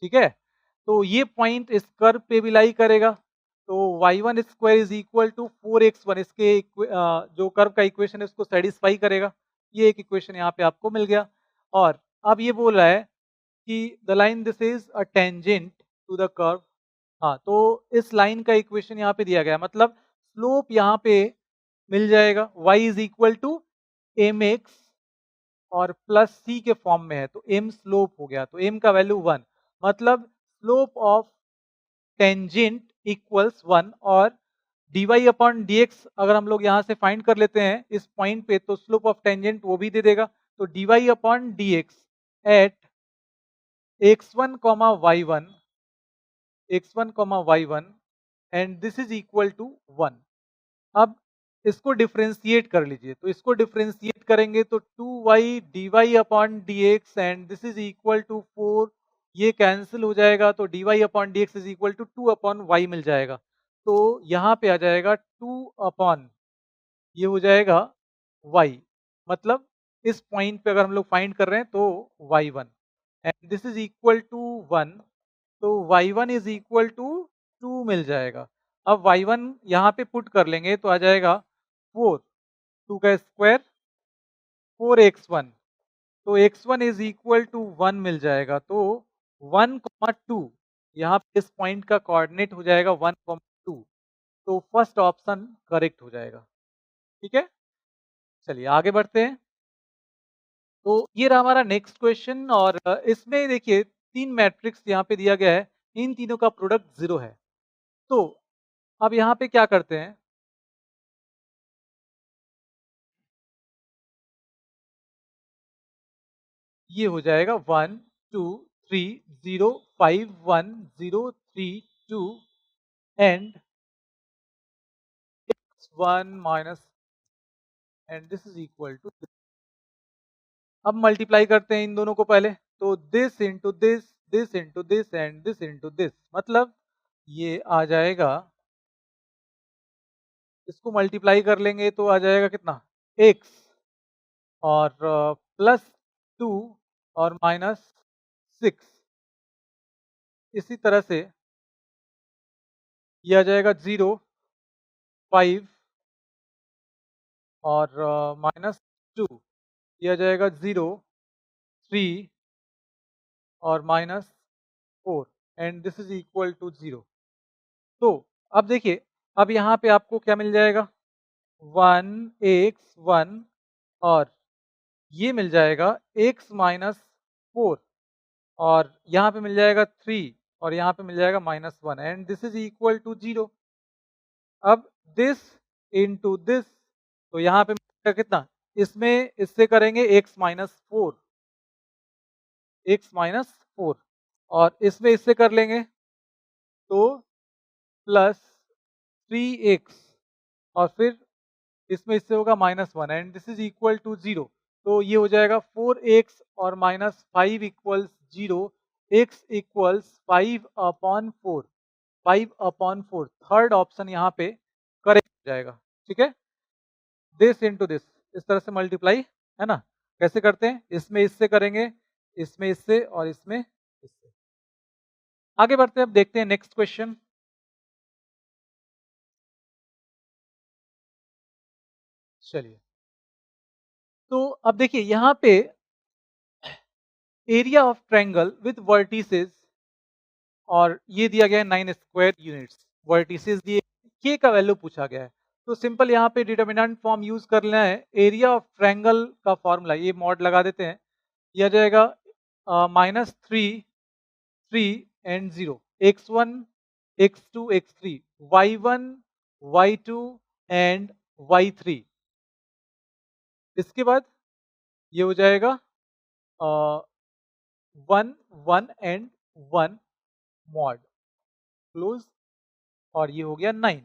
ठीक है। तो ये पॉइंट इस कर्व पे भी लाई करेगा, तो y1 square is equal to 4x1, इसके जो कर्व का इक्वेशन है उसको सेटिस्फाई करेगा। ये एक इक्वेशन यहाँ पे आपको मिल गया। और अब ये बोल रहा है कि the line this is a tangent to the curve. हाँ, तो इस लाइन का इक्वेशन यहाँ पे दिया गया, मतलब स्लोप यहाँ पे मिल जाएगा y is equal to mx और प्लस सी के फॉर्म में है, तो m स्लोप हो गया, तो m का वैल्यू 1, मतलब स्लोप ऑफ टेंजेंट इक्वल्स 1। और dy अपॉन dx अगर हम लोग यहाँ से फाइंड कर लेते हैं इस पॉइंट पे, तो स्लोप ऑफ टेंजेंट वो भी दे देगा, तो dy upon dx at x1 y1 and this is equal to 1। अब इसको डिफरेंशिएट कर लीजिए, तो इसको डिफरेंशिएट करेंगे तो 2y dy upon dx and this is equal to 4, ये कैंसिल हो जाएगा, तो dy upon dx is equal to 2 upon y मिल जाएगा। तो यहाँ पे आ जाएगा 2 अपॉन, ये हो जाएगा y, मतलब इस पॉइंट पे अगर हम लोग फाइंड कर रहे हैं तो y1 and this is equal to 1, तो y1 इज इक्वल टू 2 मिल जाएगा। अब y1 यहाँ पे पुट कर लेंगे तो आ जाएगा 4, 2 का स्क्वायर 4x1, तो x1 इज इक्वल टू 1 मिल जाएगा, तो 1,2 यहाँ पे इस पॉइंट का कोऑर्डिनेट हो जाएगा 1,2, तो फर्स्ट ऑप्शन करेक्ट हो जाएगा। ठीक है, चलिए आगे बढ़ते हैं। तो ये रहा हमारा नेक्स्ट क्वेश्चन, और इसमें देखिए 3 मैट्रिक्स यहाँ पे दिया गया है, इन तीनों का प्रोडक्ट 0 है। तो अब यहाँ पे क्या करते हैं, ये हो जाएगा 1 2 3 0 5 1 0 3 2 and x1 minus and this is equal to, अब मल्टीप्लाई करते हैं इन दोनों को पहले, तो this into this into this and this into this, मतलब ये आ जाएगा, इसको मल्टीप्लाई कर लेंगे तो आ जाएगा कितना, x और प्लस 2 और माइनस 6, इसी तरह से ये आ जाएगा 0 5 और माइनस 2, ये आ जाएगा 0 3 और minus 4 and this is equal to 0। तो अब देखिए, अब यहाँ पे आपको क्या मिल जाएगा, 1x1 और ये मिल जाएगा x माइनस 4 और यहाँ पे मिल जाएगा 3 और यहाँ पे मिल जाएगा -1 and this is equal to 0। अब दिस इंटू दिस, तो यहाँ पे मिलेगा कितना, इसमें इससे करेंगे x माइनस 4 और इसमें इससे कर लेंगे तो प्लस 3x और फिर इसमें इससे होगा -1 and this is equal to 0। तो ये हो जाएगा 4x और -5 equals 0, x equals 5/4, 5/4, third option यहाँ पे करेक्ट हो जाएगा। ठीक है, दिस इनटू दिस, इस तरह से मल्टीप्लाई, है ना। कैसे करते हैं, इसमें इससे करेंगे, इसमें इससे और इसमें इससे। आगे बढ़ते हैं, अब देखते हैं नेक्स्ट क्वेश्चन। चलिए, तो अब देखिए यहाँ पे area of triangle with vertices, और ये दिया गया है 9 स्क्वायर यूनिट्स, वर्टिसेस दिए, के का वैल्यू पूछा गया है। तो सिंपल यहाँ पे डिटर्मिनेंट फॉर्म यूज कर लेना है, एरिया ऑफ ट्रायंगल का फॉर्मूला, ये मॉड लगा देते हैं, यह जाएगा -3 3 and 0, x1 x2 x3 y1 y2 and y3। इसके बाद ये हो जाएगा 1 1 एंड 1 मॉड क्लोज, और ये हो गया 9।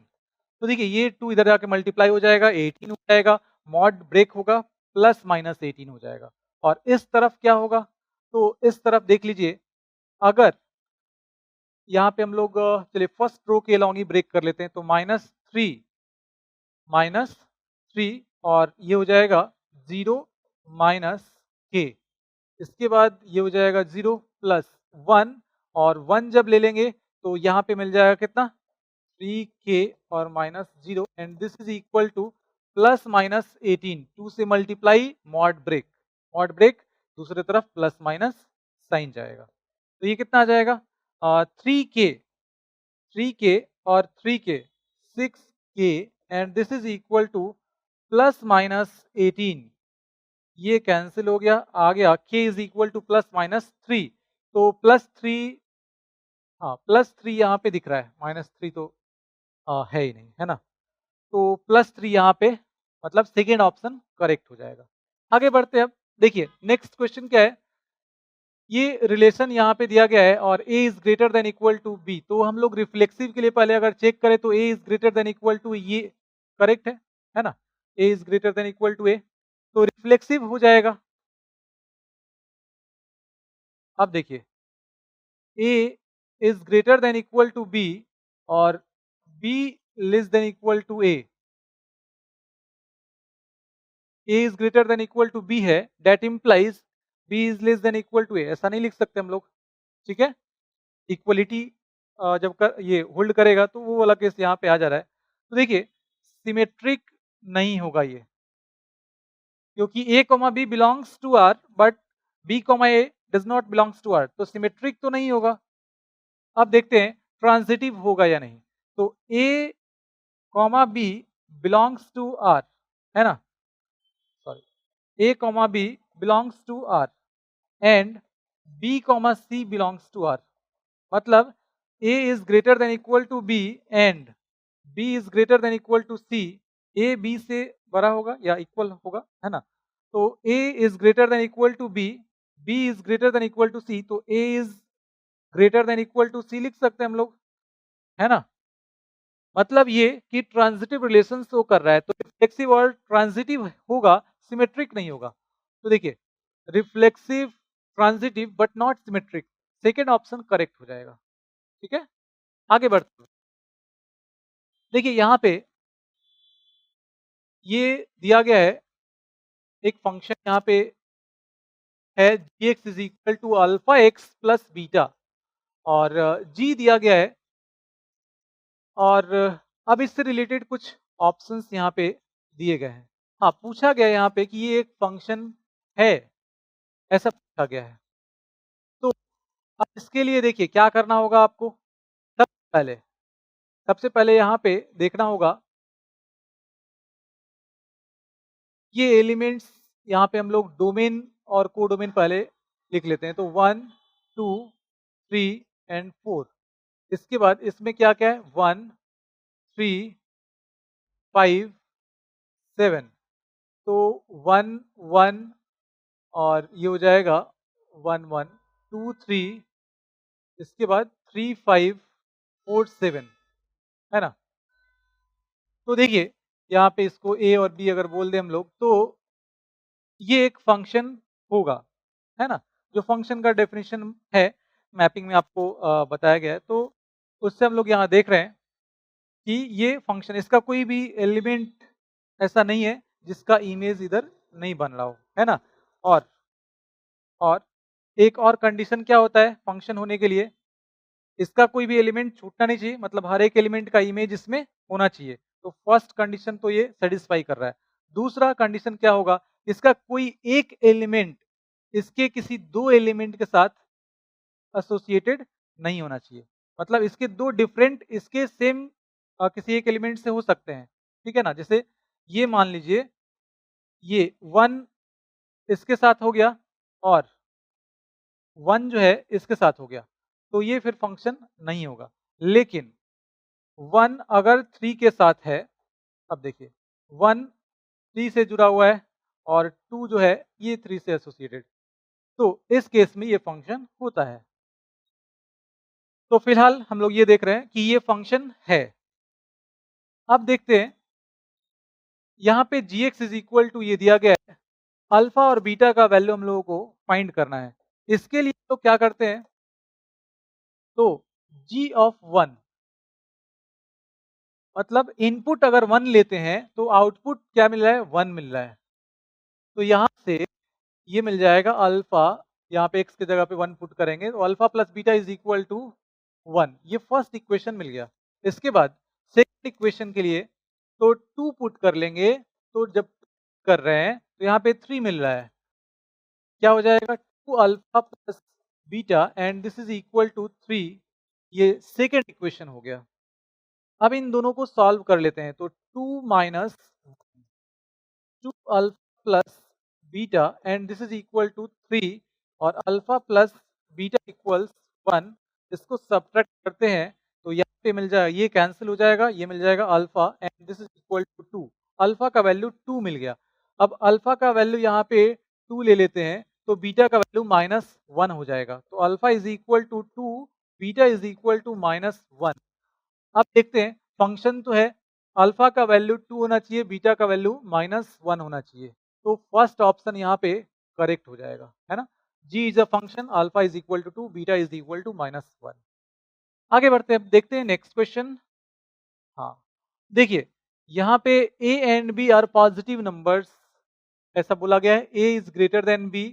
तो देखिए ये 2 इधर जाके मल्टीप्लाई हो जाएगा, 18 हो जाएगा, मॉड ब्रेक होगा, प्लस माइनस 18 हो जाएगा। और इस तरफ क्या होगा, तो इस तरफ देख लीजिए, अगर यहाँ पे हम लोग चलिए फर्स्ट रो के अलॉन्ग ही ब्रेक कर लेते हैं, तो -3 और ये हो जाएगा 0 माइनस के, इसके बाद ये हो जाएगा 0 प्लस 1, और 1 जब ले लेंगे तो यहाँ पे मिल जाएगा कितना, 3k और -0, and this is equal to plus minus 18, 2 से मल्टीप्लाई मॉड ब्रेक दूसरे तरफ प्लस माइनस साइन जाएगा, तो ये कितना आ जाएगा 3k और 3k 6k, and this is equal to plus minus 18, ये कैंसिल हो गया, आ गया k is equal to plus minus 3, तो +3, हाँ +3 यहाँ पे दिख रहा है, -3 तो है ही नहीं, है ना, तो +3 यहाँ पे, मतलब सेकेंड ऑप्शन करेक्ट हो जाएगा। आगे बढ़ते हैं, अब देखिए नेक्स्ट क्वेश्चन क्या है, ये रिलेशन यहाँ पे दिया गया है और a is greater than equal to b, तो हम लोग रिफ्लेक्सिव के लिए पहले अगर चेक करें तो a is greater than equal to, ये करेक्ट है ना, a is greater than equal to a, तो रिफ्लेक्सिव हो जाएगा। अब देखिए a is greater than equal to b और b less than equal to a is greater than equal to b है, that implies b is less than equal to a, ऐसा नहीं लिख सकते हम लोग, ठीक है, इक्वलिटी जब ये होल्ड करेगा तो वो वाला केस यहाँ पे आ जा रहा है। तो देखिए सिमेट्रिक नहीं होगा ये, क्योंकि a comma b belongs to r but b comma a does not belongs to r, तो सिमेट्रिक तो नहीं होगा। अब देखते हैं ट्रांजिटिव होगा या नहीं, तो a comma b belongs to r, है ना, sorry, a comma b belongs to r and b comma c belongs to r, मतलब a is greater than equal to b and b is greater than equal to c, a b से बड़ा होगा या equal होगा, है ना, तो a is greater than equal to b, b is greater than equal to c, तो a is greater than equal to c लिख सकते हैं हम लोग, है ना, मतलब ये कि ट्रांजिटिव रिलेशन शो कर रहा है, तो रिफ्लेक्सिव और ट्रांजिटिव होगा, सिमेट्रिक नहीं होगा। तो देखिए reflexive transitive but not symmetric, second option correct हो जाएगा, ठीक है। आगे बढ़ते हैं, देखिए यहाँ पे ये दिया गया है एक फंक्शन, यहाँ पे है gx is equal to alpha x plus beta, और g दिया गया है, और अब इससे रिलेटेड कुछ ऑप्शंस यहाँ पे दिए गए हैं। हाँ पूछा गया है यहाँ पे कि ये एक फंक्शन है, ऐसा पूछा गया है, तो अब इसके लिए देखिए क्या करना होगा आपको, पहले सबसे पहले यहाँ पे देखना होगा ये एलिमेंट्स, यहाँ पे हम लोग डोमेन और कोडोमेन पहले लिख लेते हैं, तो 1 2 3 एंड 4, इसके बाद इसमें क्या क्या है 1 3 5 7, तो 1 1 और ये हो जाएगा 1 1 2 3, इसके बाद 3 5 4 7, है ना, तो देखिए यहाँ पे इसको a और b अगर बोल दें हम लोग, तो ये एक फंक्शन होगा, है ना, जो फंक्शन का डेफिनेशन है मैपिंग में आपको बताया गया है, तो उससे हम लोग यहाँ देख रहे हैं कि ये फंक्शन, इसका कोई भी एलिमेंट ऐसा नहीं है जिसका इमेज इधर नहीं बन रहा हो, है ना, और एक और कंडीशन क्या होता है फंक्शन होने के लिए, इसका कोई भी एलिमेंट छूटना नहीं चाहिए, मतलब हर एक एलिमेंट का इमेज इसमें होना चाहिए, तो फर्स्ट कंडीशन तो ये सेटिस्फाई कर रहा है। दूसरा कंडीशन क्या होगा, इसका कोई एक एलिमेंट इसके किसी दो एलिमेंट के साथ एसोसिएटेड नहीं होना चाहिए, मतलब इसके दो डिफरेंट इसके सेम किसी एक एलिमेंट से हो सकते हैं, ठीक है ना, जैसे ये मान लीजिए ये 1 इसके साथ हो गया और 1 जो है इसके साथ हो गया, तो ये फिर फंक्शन नहीं होगा। लेकिन 1 अगर 3 के साथ है, अब देखिए 1 3 से जुड़ा हुआ है और 2 जो है ये 3 से एसोसिएटेड, तो इस केस में ये फंक्शन होता है। तो फिलहाल हम लोग ये देख रहे हैं कि ये फंक्शन है। अब देखते हैं, यहाँ पे gx इज इक्वल टू ये दिया गया है, अल्फा और बीटा का वैल्यू हम लोगों को फाइंड करना है। इसके लिए तो क्या करते हैं, तो g ऑफ 1 मतलब इनपुट अगर 1 लेते हैं तो आउटपुट क्या मिल रहा है, 1 मिल रहा है। तो यहाँ से ये मिल जाएगा अल्फा, यहाँ पे x की जगह पे 1 पुट करेंगे तो alpha plus beta is equal to 1। ये फर्स्ट इक्वेशन मिल गया। इसके बाद सेकंड इक्वेशन के लिए तो 2 पुट कर लेंगे, तो जब कर रहे हैं तो यहाँ पे 3 मिल रहा है। क्या हो जाएगा, 2 alpha plus beta and this is equal to 3। ये सेकंड इक्वेशन हो गया। अब इन दोनों को सॉल्व कर लेते हैं, तो 2 minus 2 alpha plus beta and this is equal to 3 और अल्फा प्लस बीटा इक्वल्स 1। इसको सब्ट्रैक्ट करते हैं तो यहाँ पे मिल जाएगा, ये कैंसिल हो जाएगा, ये मिल जाएगा alpha and this is equal to 2। Alpha का वैल्यू 2 मिल गया। अब अल्फा का वैल्यू यहाँ पे 2 ले लेते हैं तो बीटा का वैल्यू -1 हो जाएगा। तो alpha is equal to 2, beta is equal to -1। अब देखते हैं, फंक्शन तो है, अल्फा का वैल्यू 2 होना चाहिए, बीटा का वैल्यू -1 होना चाहिए। तो फर्स्ट ऑप्शन यहाँ पे करेक्ट हो जाएगा, है ना। g is a function, alpha is equal to 2, beta is equal to -1। आगे बढ़ते हैं, देखते हैं नेक्स्ट क्वेश्चन। हाँ, देखिए यहाँ पे a and b are positive numbers, ऐसा बोला गया है। a is greater than b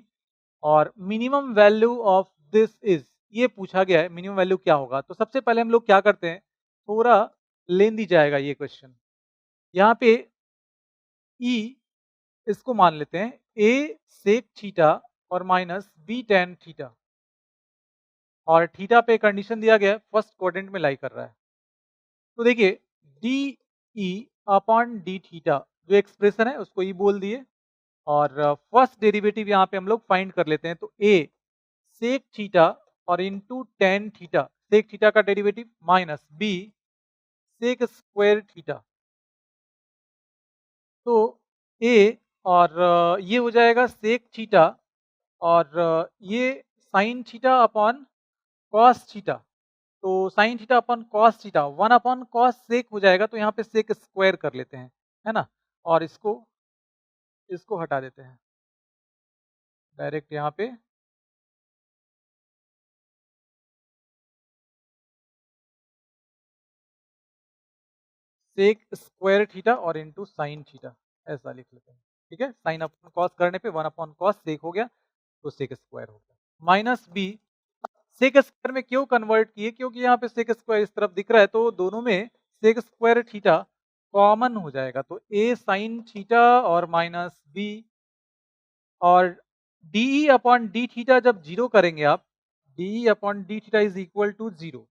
और minimum value of this is, ये पूछा गया है मिनिमम वैल्यू क्या होगा। तो सबसे पहले हम लोग क्या करते हैं, थोड़ा लेंदी जाएगा ये क्वेश्चन। यहाँ पे E इसको मान लेते हैं a सेक थीटा और माइनस b tan थीटा, और थीटा पे कंडीशन दिया गया है फर्स्ट क्वाड्रेंट में लाई कर रहा है। तो देखिए D e upon d theta जो एक्सप्रेशन है उसको ई बोल दिए, और फर्स्ट डेरिवेटिव यहाँ पे हम लोग फाइंड कर लेते हैं। तो a सेक थीटा और into tan theta, sec theta का derivative, minus b sec square theta. तो a और ये हो जाएगा सेक थीटा और ये sine theta upon cos theta. तो sine theta upon cos theta 1 upon cos sec हो जाएगा, तो यहाँ पे सेक स्क्वायर कर लेते हैं, है ना। और इसको इसको हटा देते हैं डायरेक्ट यहाँ पे। सेक स्क्वायर थीटा और इंटू साइन थीटा, ऐसा लिख लेते हैं। ठीक है, साइन अपॉन कॉस करने पे 1 अपॉन कॉस सेक हो गया, तो सेक स्क्वायर हो गया। माइनस बी, सेक स्क्वायर में क्यों कन्वर्ट किए, क्योंकि यहाँ पे सेक स्क्वायर इस तरफ दिख रहा है, तो दोनों में सेक स्क्वायर थीटा कॉमन हो जाएगा। तो ए साइन थीटा और माइनस बी, और डी अपॉन डी थीटा जब जीरो करेंगे आप, d upon d theta is equal to 0,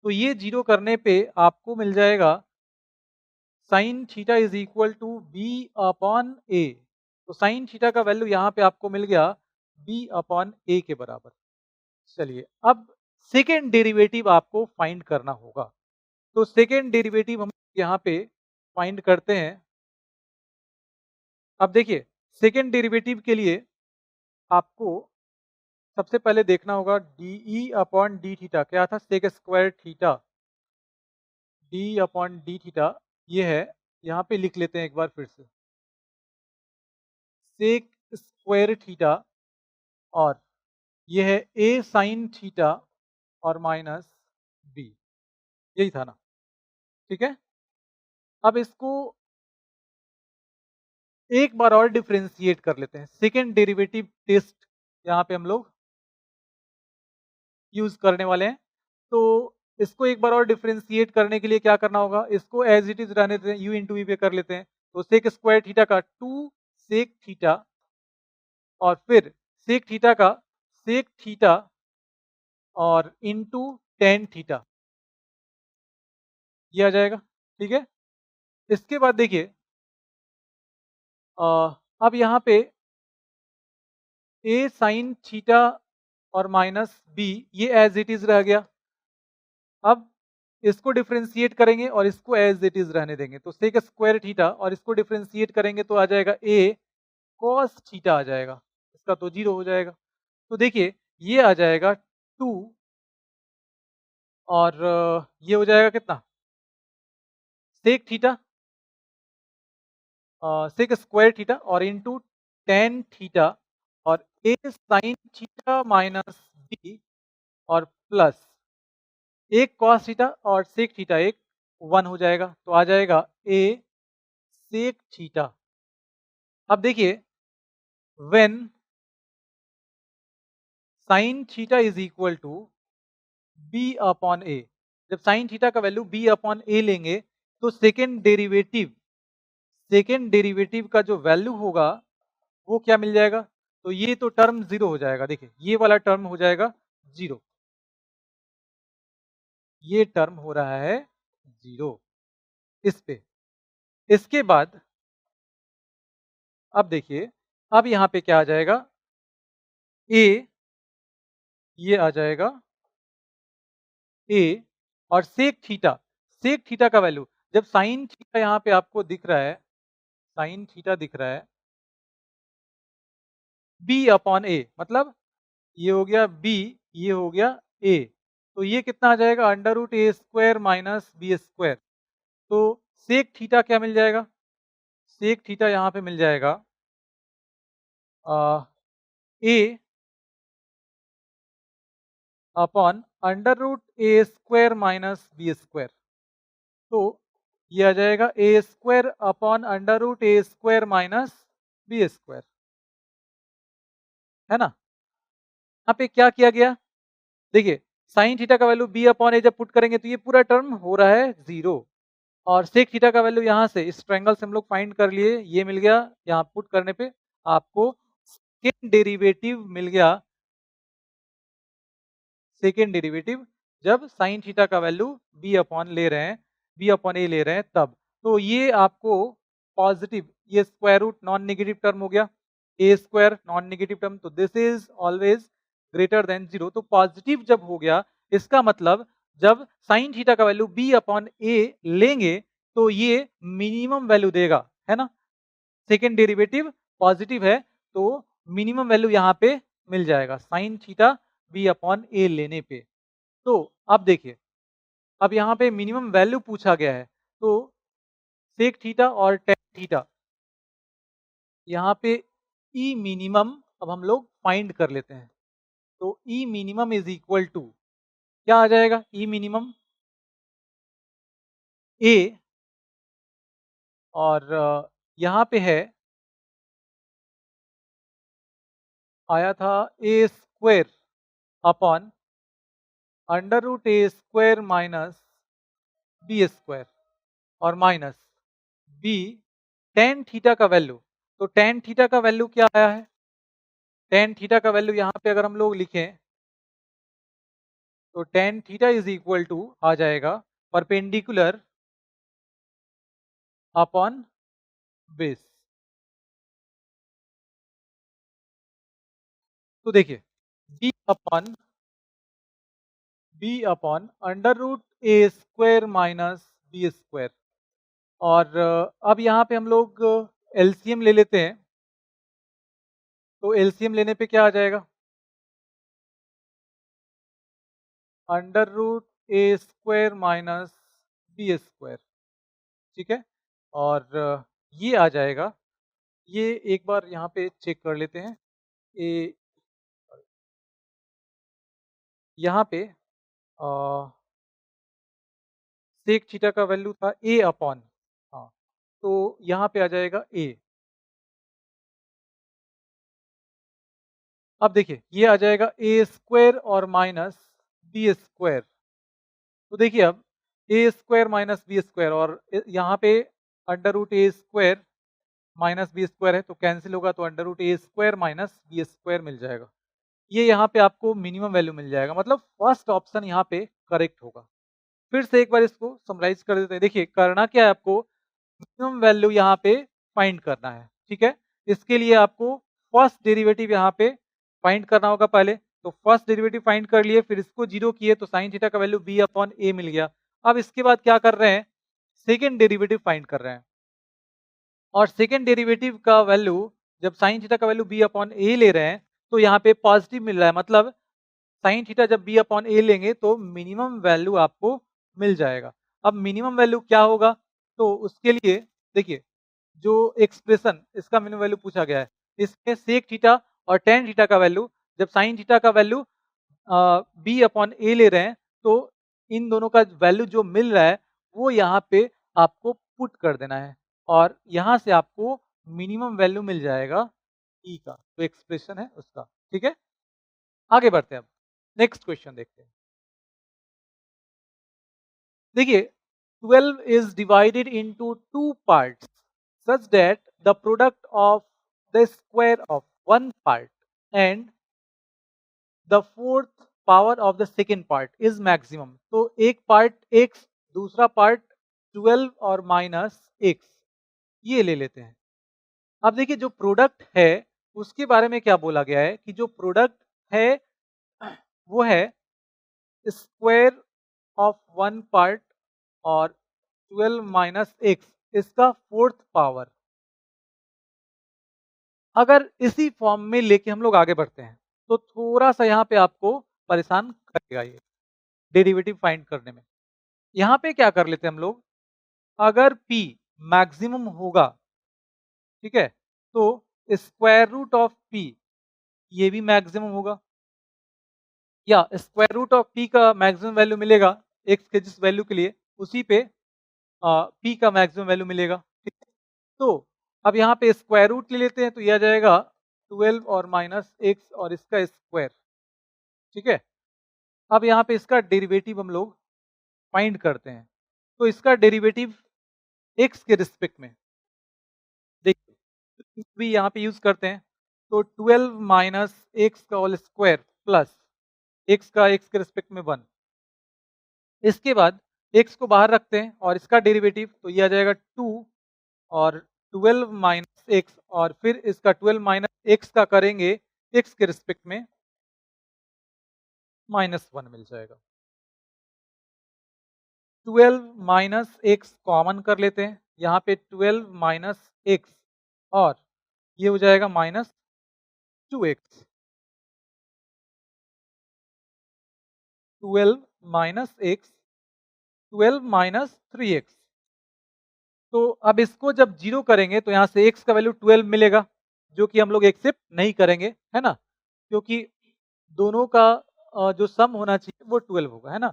तो ये जीरो करने पे आपको मिल जाएगा sine theta is equal to b upon a. तो साइन थीटा का वैल्यू यहाँ पे आपको मिल गया बी अपॉन ए के बराबर। चलिए अब सेकेंड डेरिवेटिव आपको फाइंड करना होगा। तो सेकेंड डेरिवेटिव हम यहाँ पे फाइंड करते हैं। अब देखिए सेकेंड डेरिवेटिव के लिए आपको सबसे पहले देखना होगा d e upon d theta क्या था, sec square theta, d upon d theta ये है। यहाँ पे लिख लेते हैं एक बार फिर से, सेक स्क्वायर थीटा और ये है ए साइन थीटा और माइनस बी, यही था ना। ठीक है, अब इसको एक बार और डिफ्रेंशिएट कर लेते हैं। सेकेंड डेरिवेटिव टेस्ट यहाँ पे हम लोग यूज करने वाले हैं। तो इसको एक बार और डिफ्रेंशिएट करने के लिए क्या करना होगा, इसको एज इट इज रहने देते हैं, यू इंटू वी पे कर लेते हैं। तो सेक स्क्वायर थीटा का 2 सेक थीटा और फिर सेक थीटा का सेक थीटा और इंटू टेन थीटा, ये आ जाएगा। ठीक है, इसके बाद देखिए अब यहाँ पे ए साइन थीटा और माइनस बी ये एज इट इज रह गया। अब इसको डिफरेंशिएट करेंगे और इसको एज इट इज रहने देंगे। तो सेक स्क्वायर थीटा और इसको डिफरेंशिएट करेंगे तो आ जाएगा ए कॉस थीटा आ जाएगा, इसका तो 0 हो जाएगा। तो देखिए ये आ जाएगा 2 और ये हो जाएगा कितना sec theta sec square theta और इंटू टेन थीटा और a sine theta minus b और प्लस एक कॉस थीटा और सेक थीटा एक 1 हो जाएगा तो आ जाएगा ए सेक थीटा। अब देखिए when sine theta is equal to b upon a, जब साइन थीटा का वैल्यू बी अपॉन ए लेंगे तो सेकेंड डेरिवेटिव का जो वैल्यू होगा वो क्या मिल जाएगा, तो ये तो टर्म जीरो हो जाएगा। देखिए ये वाला टर्म हो जाएगा जीरो, ये टर्म हो रहा है जीरो इस पे। इसके बाद अब देखिए अब यहां पे क्या आ जाएगा ए, ये आ जाएगा ए और सेक थीटा का वैल्यू जब साइन थीटा यहाँ पे आपको दिख रहा है, साइन थीटा दिख रहा है बी अपॉन ए, मतलब ये हो गया बी, ये हो गया ए, तो ये कितना आ जाएगा under root a square minus b square. तो सेक थीटा क्या मिल जाएगा, सेक थीटा यहाँ पे मिल जाएगा ए upon under root a square minus b square. तो ये आ जाएगा ए square upon under root a square minus b square, है ना। यहाँ पे क्या किया गया, देखिए साइन थीटा का वैल्यू बी अपॉन ए जब पुट करेंगे तो ये पूरा टर्म हो रहा है जीरो और सेक थीटा का वैल्यू यहाँ से इस ट्रायंगल से हम लोग फाइंड कर लिए, ये मिल गया। यहाँ पुट करने पे आपको सेकेंड डेरिवेटिव मिल गया, सेकेंड डेरिवेटिव जब साइन थीटा का वैल्यू बी अपॉन ले रहे हैं, बी अपॉन ए ले रहे हैं तब। तो ये आपको पॉजिटिव, ये square root non negative term हो गया, a square non negative term, तो this is always greater than zero. तो पॉजिटिव जब हो गया इसका मतलब जब साइन थीटा का वैल्यू बी अपॉन ए लेंगे तो ये मिनिमम वैल्यू देगा, है ना। सेकेंड डेरिवेटिव पॉजिटिव है तो मिनिमम वैल्यू यहाँ पे मिल जाएगा साइन थीटा बी अपॉन ए लेने पे। तो अब देखिए अब यहाँ पे मिनिमम वैल्यू पूछा गया है तो सेक थीटा और टेन थीटा यहाँ पे ई मिनिमम अब हम लोग फाइंड कर लेते हैं। तो ई मिनिमम इज इक्वल टू क्या आ जाएगा, ई मिनिमम ए और यहाँ पे है आया था ए square upon under root a square minus b square और माइनस बी टेन थीटा का वैल्यू। तो टेन थीटा का वैल्यू क्या आया है, टेन थीटा का वैल्यू यहाँ पे अगर हम लोग लिखें तो tan theta is equal to आ जाएगा परपेंडिकुलर अपॉन बेस। तो देखिए b upon under root a square minus b square और अब यहाँ पे हम लोग एलसीएम ले लेते हैं। तो एलसीएम लेने पे क्या आ जाएगा under root a square minus b square, ठीक है। और ये आ जाएगा, ये एक बार यहाँ पे चेक कर लेते हैं। ए यहाँ पे सेक थीटा का वैल्यू था ए अपॉन, हाँ तो यहाँ पे आ जाएगा ए। अब देखिए ये आ जाएगा ए स्क्वायर और माइनस बी स्क्वायर। तो देखिए अब ए स्क्वायर माइनस बी स्क्वायर और यहाँ पे under root a square minus b square है तो कैंसिल होगा, तो under root a square minus b square मिल जाएगा। ये यहाँ पे आपको मिनिमम वैल्यू मिल जाएगा, मतलब फर्स्ट ऑप्शन यहाँ पे करेक्ट होगा। फिर से एक बार इसको समराइज कर देते हैं। देखिए करना क्या है, आपको मिनिमम वैल्यू यहाँ पे फाइंड करना है, ठीक है। इसके लिए आपको फर्स्ट डेरिवेटिव यहाँ पे फाइंड करना होगा पहले। तो फर्स्ट डेरिवेटिव फाइंड कर लिए, फिर इसको जीरो किए तो साइन थीटा का वैल्यू बी अपॉन ए मिल गया। अब इसके बाद क्या कर रहे हैं, सेकेंड डेरिवेटिव फाइंड कर रहे हैं और सेकेंड डेरिवेटिव का वैल्यू जब साइन थीटा का वैल्यू बी अपॉन ए ले रहे हैं तो यहाँ पे पॉजिटिव मिल रहा है, मतलब साइन थीटा जब बी अपॉन ए लेंगे तो मिनिमम वैल्यू आपको मिल जाएगा। अब मिनिमम वैल्यू क्या होगा, तो उसके लिए देखिए जो एक्सप्रेशन इसका मिनिमम वैल्यू पूछा गया है, इसमें सेक थीटा और टेन थीटा का वैल्यू, जब साइन थीटा का वैल्यू बी अपॉन ए ले रहे हैं तो इन दोनों का वैल्यू जो मिल रहा है वो यहाँ पे आपको पुट कर देना है और यहाँ से आपको मिनिमम वैल्यू मिल जाएगा ई का, जो एक्सप्रेशन है उसका। ठीक है, आगे बढ़ते हैं, अब नेक्स्ट क्वेश्चन देखते हैं। देखिए 12 is divided into two parts such that the product of the square of one part and the fourth power of the second part is maximum। तो एक पार्ट x, दूसरा पार्ट 12 और माइनस x, ये ले लेते हैं। अब देखिए जो प्रोडक्ट है उसके बारे में क्या बोला गया है कि जो प्रोडक्ट है वो है स्क्वायर ऑफ वन पार्ट और 12 माइनस एक्स, इसका फोर्थ पावर। अगर इसी फॉर्म में लेके हम लोग आगे बढ़ते हैं तो थोड़ा सा यहाँ पे आपको परेशान करेगा ये डेरिवेटिव फाइंड करने में। यहाँ पे क्या कर लेते हैं हम लोग, अगर p मैक्सिमम होगा, ठीक है, तो स्क्वायर रूट ऑफ p ये भी मैक्सिमम होगा, या स्क्वायर रूट ऑफ p का मैक्सिमम वैल्यू मिलेगा x के जिस वैल्यू के लिए, उसी पे p का मैक्सिमम वैल्यू मिलेगा। ठीक है, तो अब यहाँ पे स्क्वायर रूट ले लेते हैं तो यह आ जाएगा 12 और माइनस एक्स और इसका स्क्वायर। ठीक है, अब यहाँ पे इसका डेरिवेटिव हम लोग फाइंड करते हैं, तो इसका डेरिवेटिव एक्स के रिस्पेक्ट में देखिए भी यहाँ पे यूज करते हैं, तो 12 माइनस एक्स का होल स्क्वायर प्लस एक्स का एक्स के रिस्पेक्ट में 1, इसके बाद एक्स को बाहर रखते हैं और इसका डेरिवेटिव तो ये आ जाएगा 2 और 12 माइनस एक्स और फिर इसका 12 माइनस एक्स का करेंगे एक्स के रिस्पेक्ट में -1 मिल जाएगा। 12 माइनस एक्स कॉमन कर लेते हैं, यहाँ पे 12 माइनस एक्स और ये हो जाएगा -2x। 12 minus x, 12 minus 3x। तो अब इसको जब जीरो करेंगे तो यहाँ से x का वैल्यू 12 मिलेगा, जो कि हम लोग एक्सेप्ट नहीं करेंगे, है ना, क्योंकि दोनों का जो सम होना चाहिए वो 12 होगा, है ना,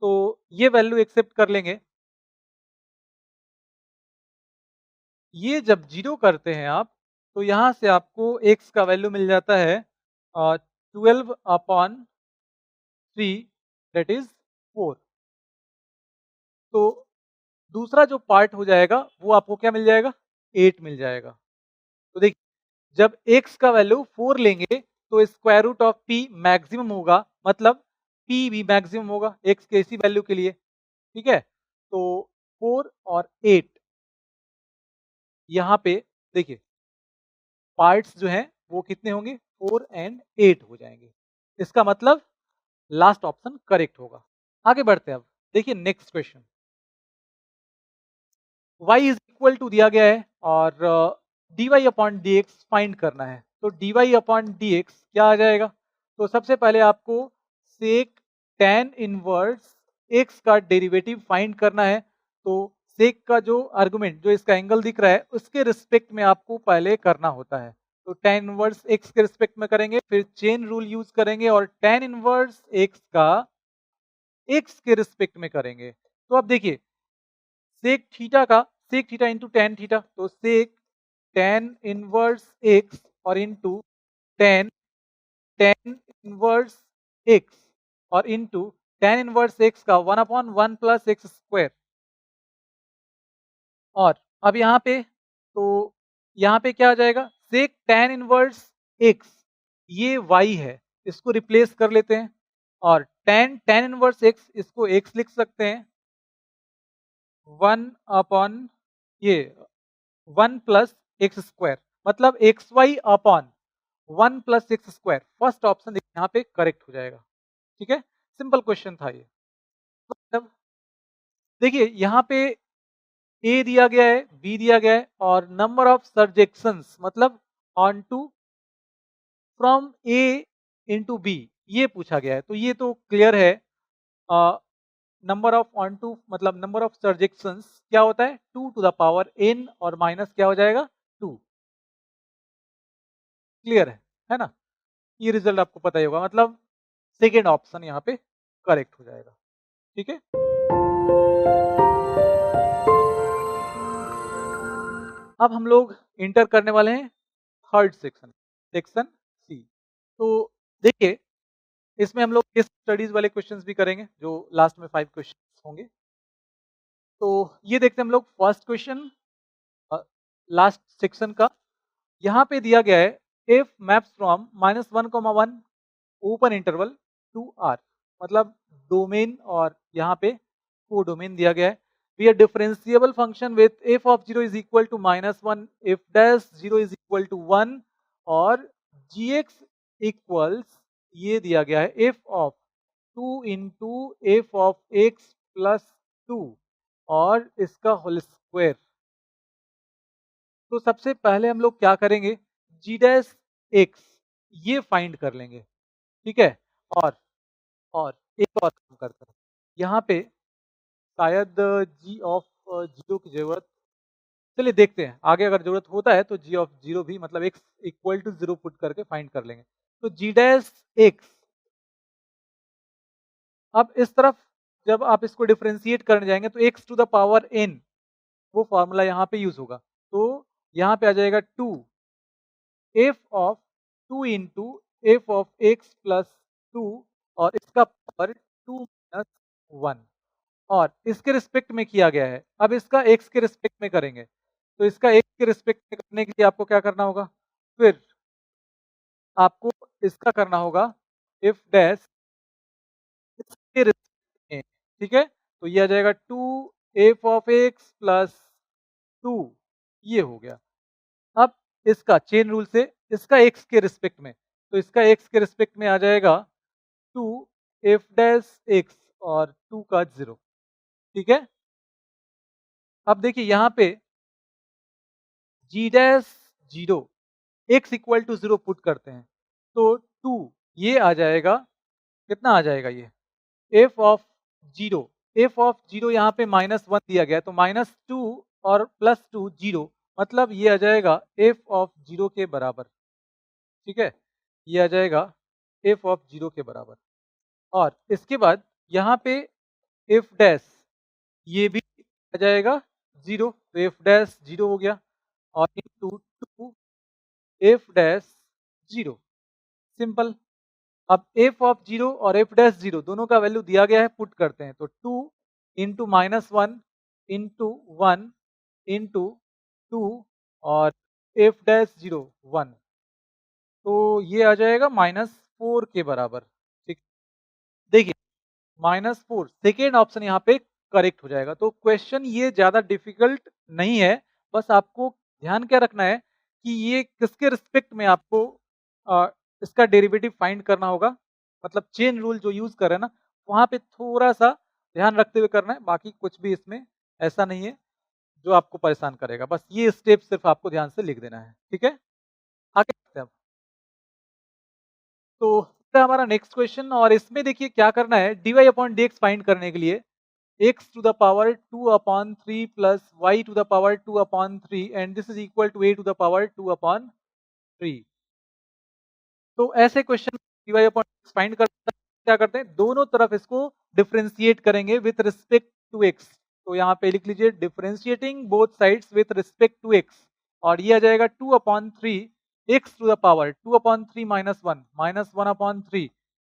तो ये वैल्यू एक्सेप्ट कर लेंगे। ये जब जीरो करते हैं आप तो यहाँ से आपको x का वैल्यू मिल जाता है 12 अपॉन 3 दैट इज 4। तो दूसरा जो पार्ट हो जाएगा वो आपको क्या मिल जाएगा, 8 मिल जाएगा। तो देखिए जब x का वैल्यू 4 लेंगे तो square root of p maximum होगा, मतलब p भी मैक्सिमम होगा x के इसी वैल्यू के लिए। ठीक है, तो 4 और 8 यहाँ पे देखिए पार्ट्स जो हैं वो कितने होंगे, 4 एंड 8 हो जाएंगे। इसका मतलब लास्ट ऑप्शन करेक्ट होगा। आगे बढ़ते हैं, अब देखिए next question. y is equal to दिया गया है और dy upon d x find करना है, तो dy अपॉन डी एक्स क्या आ जाएगा, तो सबसे पहले आपको सेक tan इनवर्स x का डेरिवेटिव फाइंड करना है। तो सेक का जो आर्गुमेंट, जो इसका एंगल दिख रहा है उसके रिस्पेक्ट में आपको पहले करना होता है, तो tan इनवर्स x के रिस्पेक्ट में करेंगे, फिर चेन रूल यूज करेंगे और tan इनवर्स x का x के रिस्पेक्ट में करेंगे। तो अब देखिए सेक थीटा का sec theta into tan theta, तो सेक टेन इनवर्स एक्स और into tan tan inverse x और इंटू टेन इनवर्स एक्स का 1/1 प्लस एक्स स्क्वायर। और अब यहाँ पे तो यहाँ पे क्या आ जाएगा, सेक टेन इनवर्स एक्स, ये y है, इसको रिप्लेस कर लेते हैं और टेन टेन इनवर्स एक्स इसको x लिख सकते हैं 1 अपॉन ये 1 प्लस एक्स स्क्वायर, मतलब x y upon 1 plus x square. First option यहाँ पे करेक्ट हो जाएगा। ठीक है, सिंपल क्वेश्चन था ये। मतलब देखिए यहाँ पे ए दिया गया है, बी दिया गया है और नंबर ऑफ सर्जेक्शंस मतलब onto from a into b ये पूछा गया है, तो ये तो क्लियर है। नंबर ऑफ ऑन टू मतलब नंबर ऑफ सर्जेक्शंस क्या होता है 2 टू द पावर n और माइनस क्या हो जाएगा 2। क्लियर है ना? ये रिजल्ट आपको पता ही होगा, मतलब सेकेंड ऑप्शन यहाँ पे करेक्ट हो जाएगा। ठीक है, अब हम लोग इंटर करने वाले हैं थर्ड सेक्शन, सेक्शन सी। तो देखिए, इसमें हम लोग केस स्टडीज वाले क्वेश्चंस भी करेंगे जो लास्ट में 5 क्वेश्चंस होंगे। तो ये देखते हैं हम लोग फर्स्ट क्वेश्चन लास्ट सेक्शन का। यहाँ पे दिया गया है if maps from -1, 1 open interval to r, मतलब डोमेन और यहाँ पे को डोमेन दिया गया है। We are differentiable function with f of 0 is equal to -1 if dash 0 is equal to 1 और जी एक्स इक्वल्स ये दिया गया है f of 2 into f of x plus 2 और इसका होल स्क्वायर। तो सबसे पहले हम लोग क्या करेंगे, जी डैश एक्स ये फाइंड कर लेंगे। ठीक है, और और एक और काम करते हैं, यहाँ पे शायद जी ऑफ जीरो की जरूरत, चलिए देखते हैं आगे अगर जरूरत होता है तो जी ऑफ जीरो भी मतलब x equal to zero put करके फाइंड कर लेंगे। तो जी डैश एक्स, अब इस तरफ जब आप इसको डिफरेंशिएट करने जाएंगे तो x to the power n वो फॉर्मूला यहाँ पे यूज होगा। तो यहाँ पे आ जाएगा 2 F of 2 into f of x plus 2 और इसका पावर 2 माइनस 1 और इसके रिस्पेक्ट में किया गया है। अब इसका एक्स के रिस्पेक्ट में करेंगे, तो इसका एक्स के रिस्पेक्ट में करने के लिए आपको क्या करना होगा, फिर आपको इसका करना होगा इफ डैश इसके रिस्पेक्ट में। ठीक है, तो ये आ जाएगा 2 एफ ऑफ एक्स प्लस 2, ये हो गया। अब इसका चेन रूल से इसका एक्स के रिस्पेक्ट में, तो इसका एक्स के रिस्पेक्ट में आ जाएगा 2 एफ डैश एक्स और 2 का 0। ठीक है, अब देखिए यहाँ पे g dash 0 x equal to 0 put करते हैं तो 2 ये आ जाएगा, कितना आ जाएगा ये एफ ऑफ 0, एफ ऑफ 0 यहाँ पे -1 दिया गया है तो -2 और +2 0, मतलब ये आ जाएगा एफ ऑफ 0 के बराबर। ठीक है, ये आ जाएगा एफ ऑफ 0 के बराबर और इसके बाद यहाँ पे एफ डैश ये भी आ जाएगा 0, तो एफ डैश 0 हो गया और इंटू 2 एफ डैश 0, सिंपल। अब एफ ऑफ 0 और एफ डैश 0 दोनों का वैल्यू दिया गया है, पुट करते हैं तो 2 इंटू -1 इंटू 1 इंटू 2 और एफ डैश 0 1, तो ये आ जाएगा -4 के बराबर। ठीक, देखिए -4 सेकेंड ऑप्शन यहाँ पे करेक्ट हो जाएगा। तो क्वेश्चन ये ज्यादा डिफिकल्ट नहीं है, बस आपको ध्यान क्या रखना है कि ये किसके रिस्पेक्ट में आपको इसका डेरिवेटिव फाइंड करना होगा, मतलब चेन रूल जो यूज कर रहे हैं ना वहां पे थोड़ा सा ध्यान रखते हुए करना है, बाकी कुछ भी इसमें ऐसा नहीं है जो आपको परेशान करेगा, बस ये स्टेप सिर्फ आपको ध्यान से लिख देना है। ठीक है, आगे बढ़ते हैं अब। तो ये हमारा नेक्स्ट क्वेश्चन और इसमें देखिए क्या करना है, dy अपॉन dx फाइंड करने के लिए x to the power 2 upon 3 plus y to the power 2 upon 3 and this is equal to a to the power 2 upon 3। तो ऐसे question dy upon dx find करते हैं, क्या करते हैं दोनों तरफ इसको डिफरेंशिएट करेंगे विथ रिस्पेक्ट टू x। तो यहाँ पे लिख लीजिए differentiating both sides with respect to x और ये आ जाएगा 2 upon 3 x to the power 2 upon 3 -1 upon 3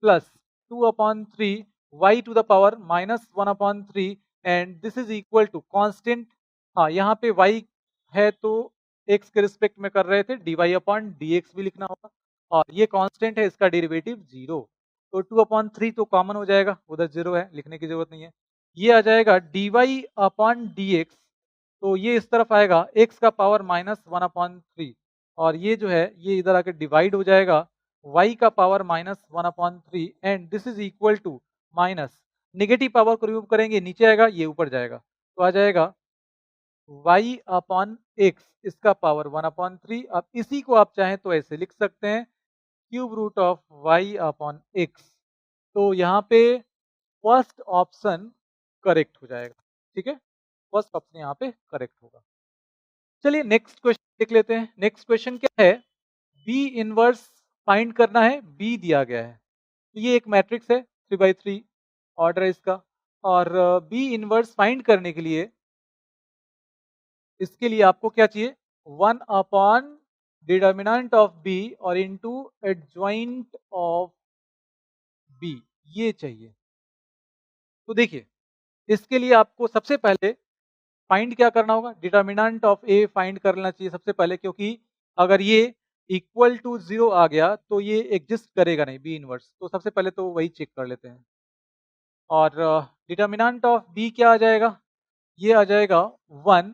plus 2 upon 3 y to the power -1 upon 3 and this is equal to constant. हाँ, यहाँ पे y है तो x के रिस्पेक्ट में कर रहे थे, dy अपॉन dx भी लिखना होगा और ये कांस्टेंट है, इसका डेरिवेटिव 0। तो 2 अपॉन 3 तो कॉमन हो जाएगा, उधर 0 है लिखने की जरूरत नहीं है। ये आ जाएगा dy अपॉन dx, तो ये इस तरफ आएगा x का पावर -1 अपॉन 3 और ये जो है ये इधर आके डिवाइड हो जाएगा y का power -1 upon 3 and this is equal to minus, negative power को रिमूव करेंगे नीचे आएगा, ये ऊपर जाएगा तो आ जाएगा y अपॉन x इसका पावर 1 अपॉन 3। अब इसी को आप चाहें तो ऐसे लिख सकते हैं cube root of y upon x. तो यहाँ पे फर्स्ट ऑप्शन करेक्ट हो जाएगा, ठीक है, फर्स्ट ऑप्शन यहाँ पे करेक्ट होगा। चलिए नेक्स्ट क्वेश्चन देख लेते हैं। नेक्स्ट क्वेश्चन क्या है, बी इनवर्स फाइंड करना है, बी दिया गया है। ये एक मैट्रिक्स है 3 by 3 ऑर्डर है इसका, और बी इनवर्स फाइंड करने के लिए इसके लिए आपको क्या चाहिए, 1 अपॉन डिटर्मिनेंट ऑफ बी और इनटू एडजॉइंट ऑफ बी, ये चाहिए। तो देखिए इसके लिए आपको सबसे पहले फाइंड क्या करना होगा, डिटर्मिनेंट ऑफ ए फाइंड करना चाहिए सबसे पहले, क्योंकि अगर ये इक्वल टू 0 आ गया तो ये एग्जिस्ट करेगा नहीं बी इनवर्स, तो सबसे पहले तो वही चेक कर लेते हैं। और डिटर्मिनेंट ऑफ बी क्या आ जाएगा, ये आ जाएगा 1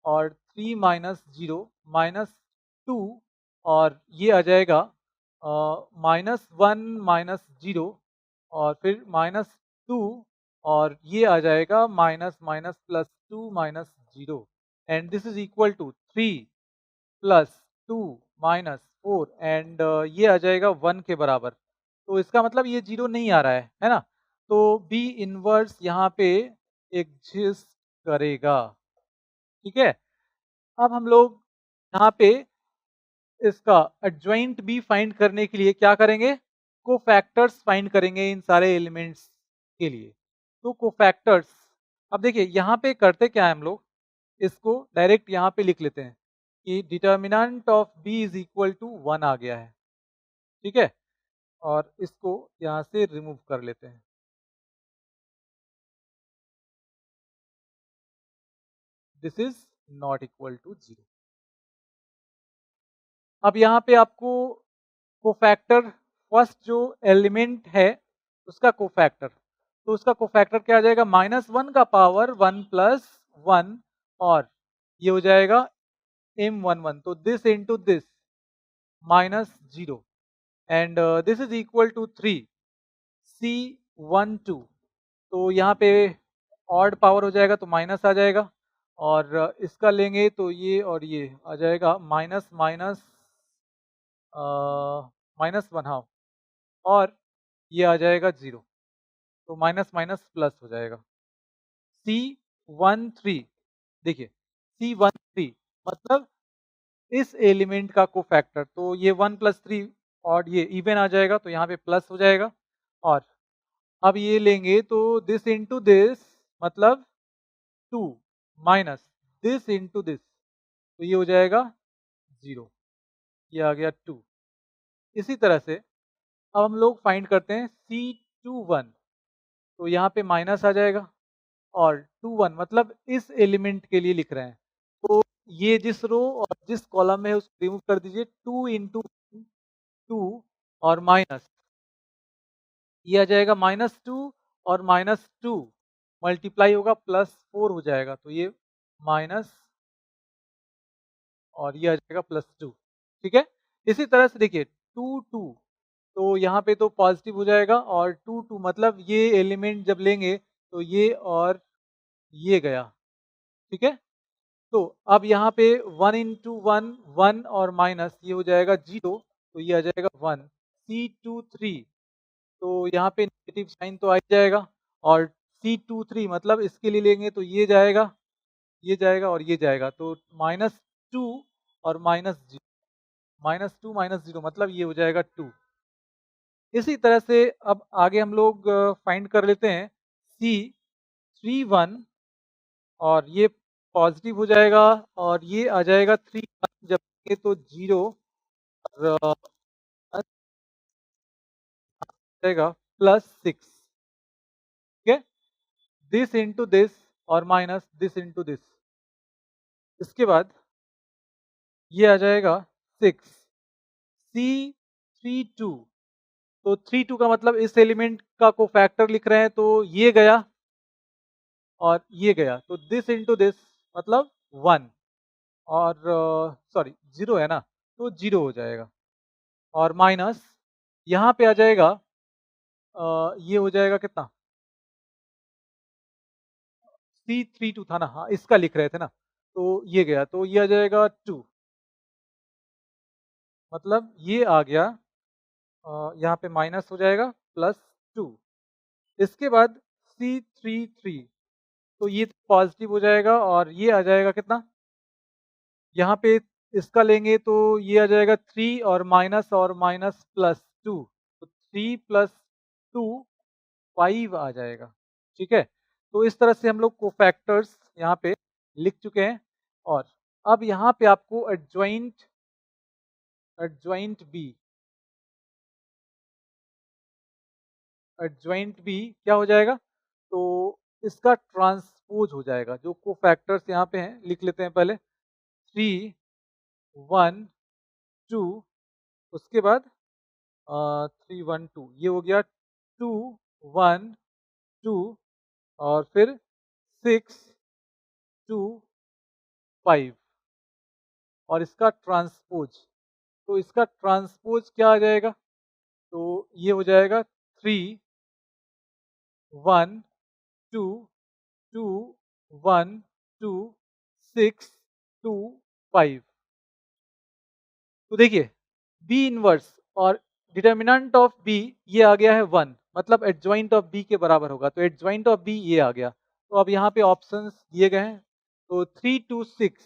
और 3 माइनस 0 -2, और ये आ जाएगा -1 -0 और फिर -2, और ये आ जाएगा minus minus +2 -0, and this is equal to 3 +2 -4, and ये आ जाएगा 1 के बराबर। तो इसका मतलब ये 0 नहीं आ रहा है ना, तो बी इनवर्स यहाँ पे एग्जिस्ट करेगा, ठीक है। अब हम लोग यहाँ पे इसका एडजॉइंट बी फाइंड करने के लिए क्या करेंगे, कोफैक्टर्स फाइंड करेंगे इन सारे एलिमेंट्स के लिए। तो कोफैक्टर्स, अब देखिए यहाँ पे करते क्या है हम लोग, इसको डायरेक्ट यहाँ पे लिख लेते हैं कि determinant of b is equal to 1 आ गया है, ठीक है, और इसको यहाँ से रिमूव कर लेते हैं। This is not equal to 0। अब यहाँ पे आपको कोफैक्टर, फर्स्ट जो एलिमेंट है उसका कोफैक्टर, तो उसका कोफैक्टर क्या आ जाएगा, -1 का पावर 1 + 1, और ये हो जाएगा m11, तो this into this -0, and this is equal to 3 C12, तो यहाँ पे ऑड पावर हो जाएगा तो माइनस आ जाएगा, और इसका लेंगे तो ये और ये आ जाएगा माइनस माइनस -1, हाँ, और ये आ जाएगा 0, तो माइनस माइनस प्लस हो जाएगा। C13, देखिए C13 मतलब इस एलिमेंट का कोफैक्टर, तो ये 1 + 3 और ये इवन आ जाएगा तो यहाँ पे प्लस हो जाएगा, और अब ये लेंगे तो दिस इंटू दिस मतलब 2 माइनस दिस इंटू दिस, तो ये हो जाएगा 0, ये आ गया 2। इसी तरह से अब हम लोग फाइंड करते हैं C21, तो यहाँ पे माइनस आ जाएगा, और 21 मतलब इस एलिमेंट के लिए लिख रहे हैं, तो ये जिस रो और जिस कॉलम में है उसको रिमूव कर दीजिए, 2 इंटू 2 और माइनस, ये आ जाएगा -2 और -2 मल्टीप्लाई होगा +4 हो जाएगा, तो ये माइनस और ये आ जाएगा +2, ठीक है। इसी तरह से देखिए 2 2, तो यहाँ पे तो पॉजिटिव हो जाएगा, और 2 2 मतलब ये एलिमेंट जब लेंगे तो ये और ये गया, ठीक है। तो अब यहाँ पे 1 इंटू 1 1 और माइनस ये हो जाएगा 0, तो ये आ जाएगा 1 C23, तो यहाँ पे नेगेटिव साइन तो आ ही जाएगा, और C23 मतलब इसके लिए लेंगे तो ये जाएगा, ये जाएगा और ये जाएगा, तो -2 और -0, -2 -0 मतलब ये हो जाएगा 2। इसी तरह से अब आगे हम लोग फाइंड कर लेते हैं C31, और ये पॉजिटिव हो जाएगा, और ये आ जाएगा 3 जब ये तो 0 और जाएगा +6, ठीक है, दिस इंटू दिस और माइनस दिस इंटू दिस, इसके बाद ये आ जाएगा 6 C32, तो 32 का मतलब इस एलिमेंट का कोफैक्टर लिख रहे हैं, तो ये गया और ये गया, तो दिस इंटू दिस मतलब 1, और सॉरी 0 है ना, तो 0 हो जाएगा, और माइनस यहाँ पे आ जाएगा ये हो जाएगा कितना, C32 था ना, हाँ इसका लिख रहे थे ना, तो ये गया, तो ये आ जाएगा 2, मतलब ये आ गया यहाँ पे माइनस हो जाएगा +2। इसके बाद C33, तो ये पॉजिटिव हो जाएगा और ये आ जाएगा कितना, यहाँ पे इसका लेंगे तो ये आ जाएगा 3 और माइनस +2, तो 3 + 2 5 आ जाएगा। ठीक है, तो इस तरह से हम लोग कोफैक्टर्स यहाँ पे लिख चुके हैं। और अब यहाँ पे आपको एडजॉइंट बी क्या हो जाएगा, तो इसका ट्रांसपोज हो जाएगा। जो कोफैक्टर्स यहाँ पे हैं लिख लेते हैं पहले, 3 1 2, उसके बाद 3 1 2, ये हो गया 2 1 2, और फिर 6 2 5, और इसका ट्रांसपोज, तो इसका ट्रांसपोज क्या आ जाएगा, तो ये हो जाएगा 3 1 2 2 1 2 6 2 5। तो देखिए बी इनवर्स और डिटर्मिनेंट ऑफ बी ये आ गया है 1, मतलब एडजॉइंट ऑफ बी के बराबर होगा, तो एडजॉइंट ऑफ बी ये आ गया। तो अब यहाँ पे ऑप्शंस दिए गए हैं, तो 3 2 6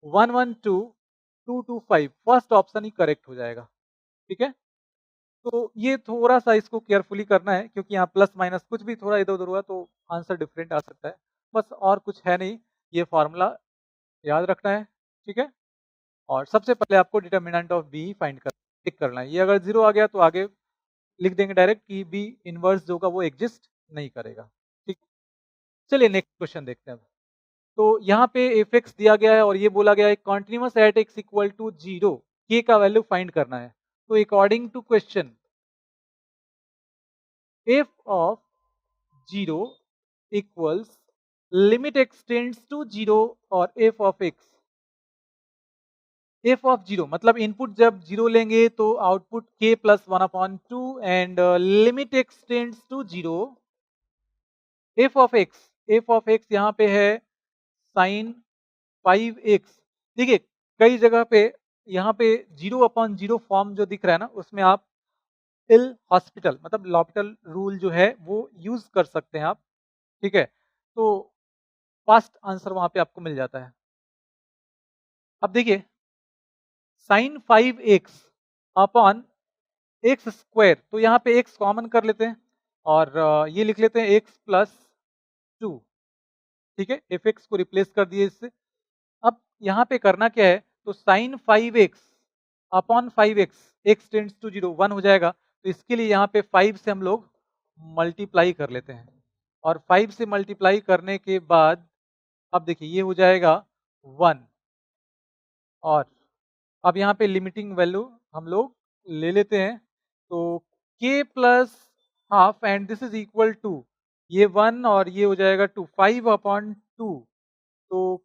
1 1 2 2 2 5, फर्स्ट ऑप्शन ही करेक्ट हो जाएगा। ठीक है, तो ये थोड़ा सा इसको केयरफुली करना है, क्योंकि यहाँ प्लस माइनस कुछ भी थोड़ा इधर उधर हुआ तो आंसर डिफरेंट आ सकता है, बस और कुछ है नहीं, ये फॉर्मूला याद रखना है। ठीक है, और सबसे पहले आपको डिटर्मिनेंट ऑफ बी फाइंड कर टिक करना है। ये अगर 0 आ गया तो आगे लिख देंगे डायरेक्ट कि बी इनवर्स जो होगा वो एग्जिस्ट नहीं करेगा। ठीक, चलिए नेक्स्ट क्वेश्चन देखते हैं अब। तो यहाँ पे एफ एक्स दिया गया है और ये बोला गया है continuous at x equal to 0 के का वैल्यू फाइंड करना है। तो according to question, f of 0 equals limit extends to 0 और f of x. F of 0 मतलब इनपुट जब 0 लेंगे तो output k plus 1/2 and limit extends to 0। F of x यहाँ पे है साइन 5x। देखिए कई जगह पे यहाँ पे 0/0 फॉर्म जो दिख रहा है ना, उसमें आप इल हॉस्पिटल मतलब लॉपिटल रूल जो है वो यूज कर सकते हैं आप। ठीक है, तो फर्स्ट आंसर वहां पे आपको मिल जाता है। अब देखिए sign 5x upon x square, तो यहाँ पे x कॉमन कर लेते हैं और ये लिख लेते हैं x प्लस 2। ठीक है, एफ एक्स को रिप्लेस कर दिए इससे। अब यहाँ पे करना क्या है, तो sine 5x upon 5x, x tends to 0 1 हो जाएगा, तो इसके लिए यहाँ पे 5 से हम लोग मल्टीप्लाई कर लेते हैं, और 5 से मल्टीप्लाई करने के बाद अब देखिए ये हो जाएगा 1, और अब यहाँ पे लिमिटिंग वैल्यू हम लोग ले लेते हैं, तो k plus half and this is equal to ये 1 और ये हो जाएगा 2, 5/2, तो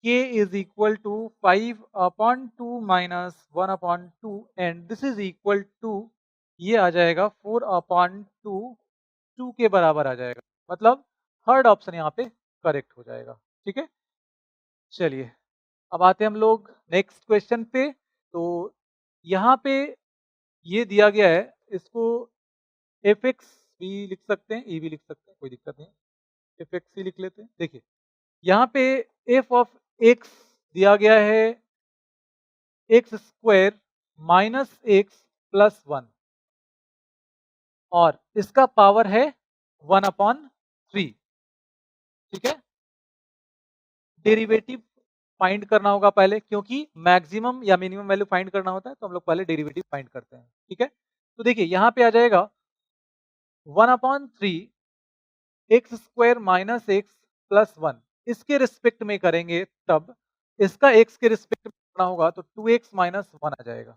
k is equal to 5/2 minus 1/2 and this is equal to ये आ जाएगा 4/2, 2 के बराबर आ जाएगा, मतलब थर्ड ऑप्शन यहाँ पे करेक्ट हो जाएगा। ठीक है, चलिए अब आते हैं हम लोग नेक्स्ट क्वेश्चन पे। तो यहाँ पे ये दिया गया है, इसको एफ एक्स भी लिख सकते हैं, ई भी लिख सकते हैं, कोई दिक्कत नहीं, एफ एक्स ही लिख लेते हैं। देखिए यहाँ पे एफ ऑफ एक्स दिया गया है x square minus x plus 1, और इसका पावर है 1/3। ठीक है, डेरिवेटिव फाइंड करना होगा पहले, क्योंकि मैक्सिमम या मिनिमम वैल्यू फाइंड करना होता है तो हम लोग पहले डेरिवेटिव फाइंड करते हैं। ठीक है, तो देखिए यहाँ पे आ जाएगा 1/3 x square minus x plus 1, इसके रिस्पेक्ट में करेंगे तब इसका एक्स के रिस्पेक्ट में करना होगा तो 2x माइनस 1 आ जाएगा।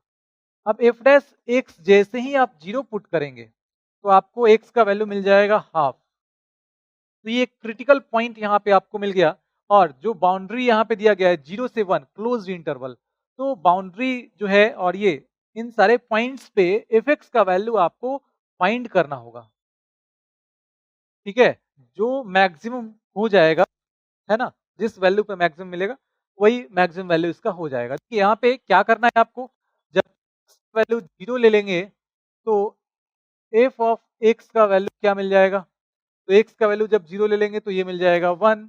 अब एफ डैश एक्स जैसे ही आप 0 पुट करेंगे तो आपको x का वैल्यू मिल जाएगा हाफ। तो ये क्रिटिकल पॉइंट यहाँ पे आपको मिल गया, और जो बाउंड्री यहाँ पे दिया गया है 0 से 1 क्लोज्ड इंटरवल, तो बाउंड्री जो है और ये इन सारे पॉइंट्स पे एफ एक्स का वैल्यू आपको फाइंड करना होगा। ठीक है, जो मैक्सिमम हो जाएगा है ना, जिस वैल्यू पे मैक्सिमम मिलेगा वही मैक्सिमम वैल्यू इसका हो जाएगा। देखिए यहाँ पे क्या करना है आपको, जब वैल्यू 0 ले लेंगे तो एफ ऑफ एक्स का वैल्यू क्या मिल जाएगा? तो एक्स का वैल्यू जब 0 ले लेंगे तो ये मिल जाएगा 1।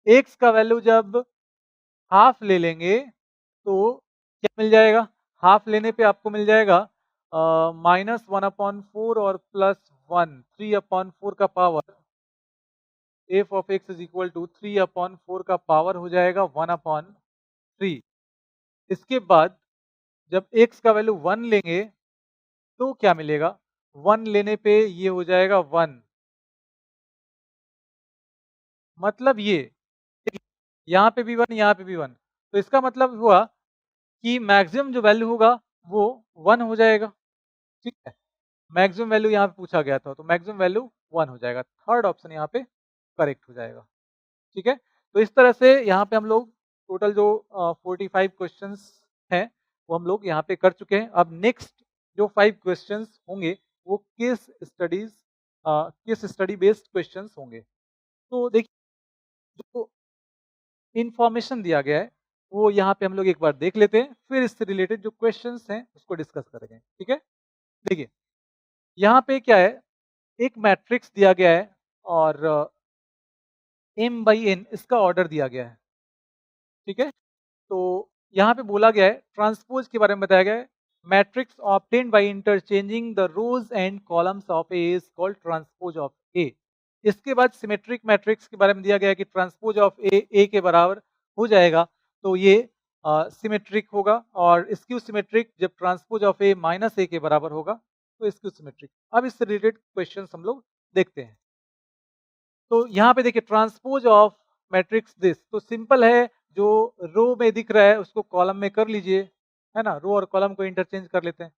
एक्स का वैल्यू जब हाफ ले लेंगे तो क्या मिल जाएगा? हाफ लेने पे आपको मिल जाएगा -1/4 और +1, 3/4 का power f of x is equal to 3/4 का पावर हो जाएगा 1/3। इसके बाद जब x का वैल्यू 1 लेंगे तो क्या मिलेगा? 1 लेने पे ये हो जाएगा 1, मतलब ये यहाँ पे भी 1, यहाँ पे भी 1, तो इसका मतलब हुआ कि मैक्सिमम जो वैल्यू होगा वो 1 हो जाएगा। ठीक है, मैक्सिमम वैल्यू यहाँ पे पूछा गया था, तो मैक्सिमम वैल्यू 1 हो जाएगा। थर्ड ऑप्शन यहाँ पे करेक्ट हो जाएगा। ठीक है, तो इस तरह से यहाँ पे हम लोग टोटल जो 45 क्वेश्चंस हैं वो हम लोग यहाँ पे कर चुके हैं। अब नेक्स्ट जो 5 क्वेश्चंस होंगे वो किस स्टडी बेस्ड क्वेश्चंस होंगे। तो देखिए, जो इंफॉर्मेशन दिया गया है वो यहाँ पे हम लोग एक बार देख लेते हैं, फिर इससे रिलेटेड जो क्वेश्चंस हैं उसको डिस्कस करेंगे। ठीक है, देखिए यहाँ पे क्या है, एक मैट्रिक्स दिया गया है और m/n इसका ऑर्डर दिया गया है। ठीक है, तो यहाँ पे बोला गया है, ट्रांसपोज के बारे में बताया गया है, matrix obtained by interchanging the rows and columns of A is called transpose of A. इसके बाद सिमेट्रिक मैट्रिक्स के बारे में दिया गया है कि ट्रांसपोज ऑफ ए के बराबर हो जाएगा, तो ये सिमेट्रिक होगा, और स्क्यू सिमेट्रिक जब ट्रांसपोज ऑफ ए माइनस ए के बराबर होगा तो स्क्यू सिमेट्रिक। अब इससे रिलेटेड क्वेश्चन हम लोग देखते हैं। तो यहाँ पे देखिए, ट्रांसपोज ऑफ मैट्रिक्स दिस, तो सिंपल है, जो रो में दिख रहा है उसको कॉलम में कर लीजिए, है ना, रो और कॉलम को इंटरचेंज कर लेते हैं।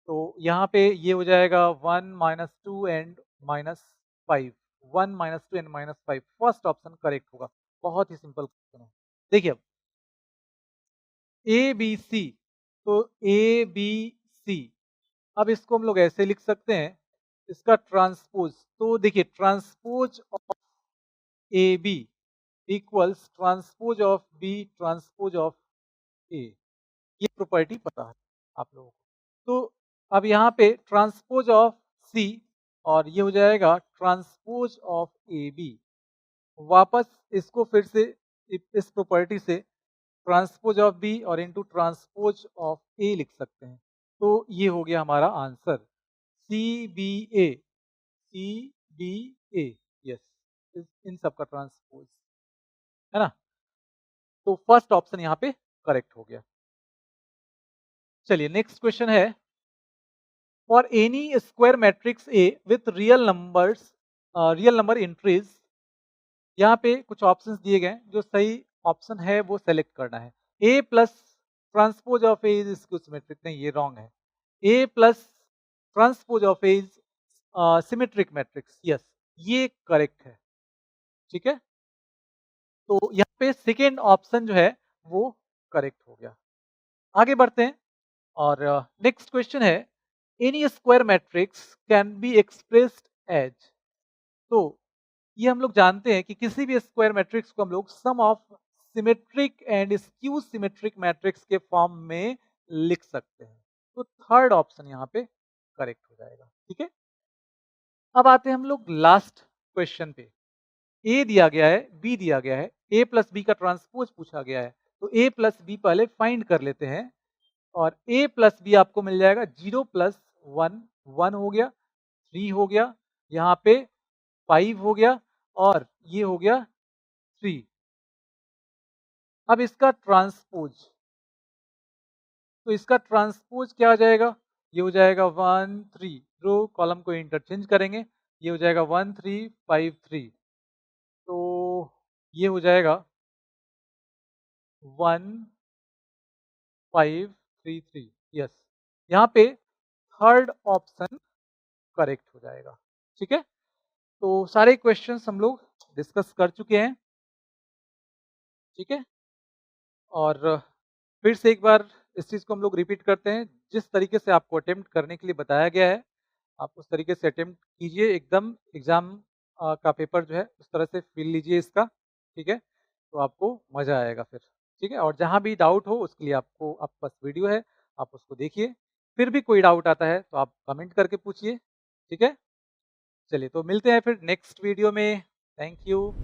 तो यहाँ पे ये हो जाएगा 1 -2 and -5, 1 -2 and -5, first option correct होगा। बहुत ही सिंपल क्वेश्चन है। देखिए अब ए बी सी, तो ए बी सी, अब इसको हम लोग ऐसे लिख सकते हैं, इसका ट्रांसपोज, तो देखिए transpose of A B equals transpose of B transpose of A, ये प्रॉपर्टी पता है आप लोगों को। तो अब यहाँ पे ट्रांसपोज ऑफ सी, और ये हो जाएगा ट्रांसपोज ऑफ ए बी। वापस इसको फिर से इस प्रॉपर्टी से ट्रांसपोज ऑफ बी और इनटू ट्रांसपोज ऑफ ए लिख सकते हैं। तो ये हो गया हमारा आंसर, सी बी ए, सी बी ए, यस, इन सब का ट्रांसपोज, है ना। तो फर्स्ट ऑप्शन यहाँ पे करेक्ट हो गया। चलिए नेक्स्ट क्वेश्चन है, for any square matrix A with real number entries, यहाँ पे कुछ ऑप्शंस दिए गए हैं, जो सही ऑप्शन है वो सेलेक्ट करना है। A plus transpose of A is skew symmetric, नहीं ये रॉन्ग है। A plus transpose of A is symmetric matrix, yes ये करेक्ट है। ठीक है, तो यहाँ पे सेकेंड ऑप्शन जो है वो करेक्ट हो गया। आगे बढ़ते हैं, और नेक्स्ट क्वेश्चन है, any square matrix can be expressed as, तो ये हम लोग जानते हैं कि किसी भी स्क्वायर मैट्रिक्स को हम लोग sum of symmetric and skew symmetric matrix के फॉर्म में लिख सकते हैं। तो थर्ड ऑप्शन यहाँ पे करेक्ट हो जाएगा। ठीक है, अब आते हैं हम लोग लास्ट क्वेश्चन पे। ए दिया गया है, बी दिया गया है, ए प्लस बी का ट्रांसपोज पूछा गया है, तो ए प्लस बी पहले फाइंड कर लेते हैं, और a प्लस बी आपको मिल जाएगा 0 प्लस 1, 1 हो गया, 3 हो गया, यहाँ पे 5 हो गया, और ये हो गया 3। अब इसका ट्रांसपोज, तो इसका ट्रांसपोज क्या हो जाएगा, ये हो जाएगा 1 3, रो कॉलम को इंटरचेंज करेंगे, ये हो जाएगा 1 3 5 3, तो ये हो जाएगा 1 5 3 3, यस, यहाँ पे थर्ड ऑप्शन करेक्ट हो जाएगा। ठीक है, तो सारे क्वेश्चंस हम लोग डिस्कस कर चुके हैं। ठीक है, और फिर से एक बार इस चीज़ को हम लोग रिपीट करते हैं, जिस तरीके से आपको अटेम्प्ट करने के लिए बताया गया है, आप उस तरीके से अटेम्प्ट कीजिए, एकदम एग्ज़ाम का पेपर जो है उस तरह से फ़ील लीजिए इसका। ठीक है, तो आपको मज़ा आएगा फिर। ठीक है, और जहाँ भी डाउट हो उसके लिए आपको, आप पास वीडियो है, आप उसको देखिए, फिर भी कोई डाउट आता है तो आप कमेंट करके पूछिए, ठीक है? चलिए तो मिलते हैं फिर नेक्स्ट वीडियो में। Thank you.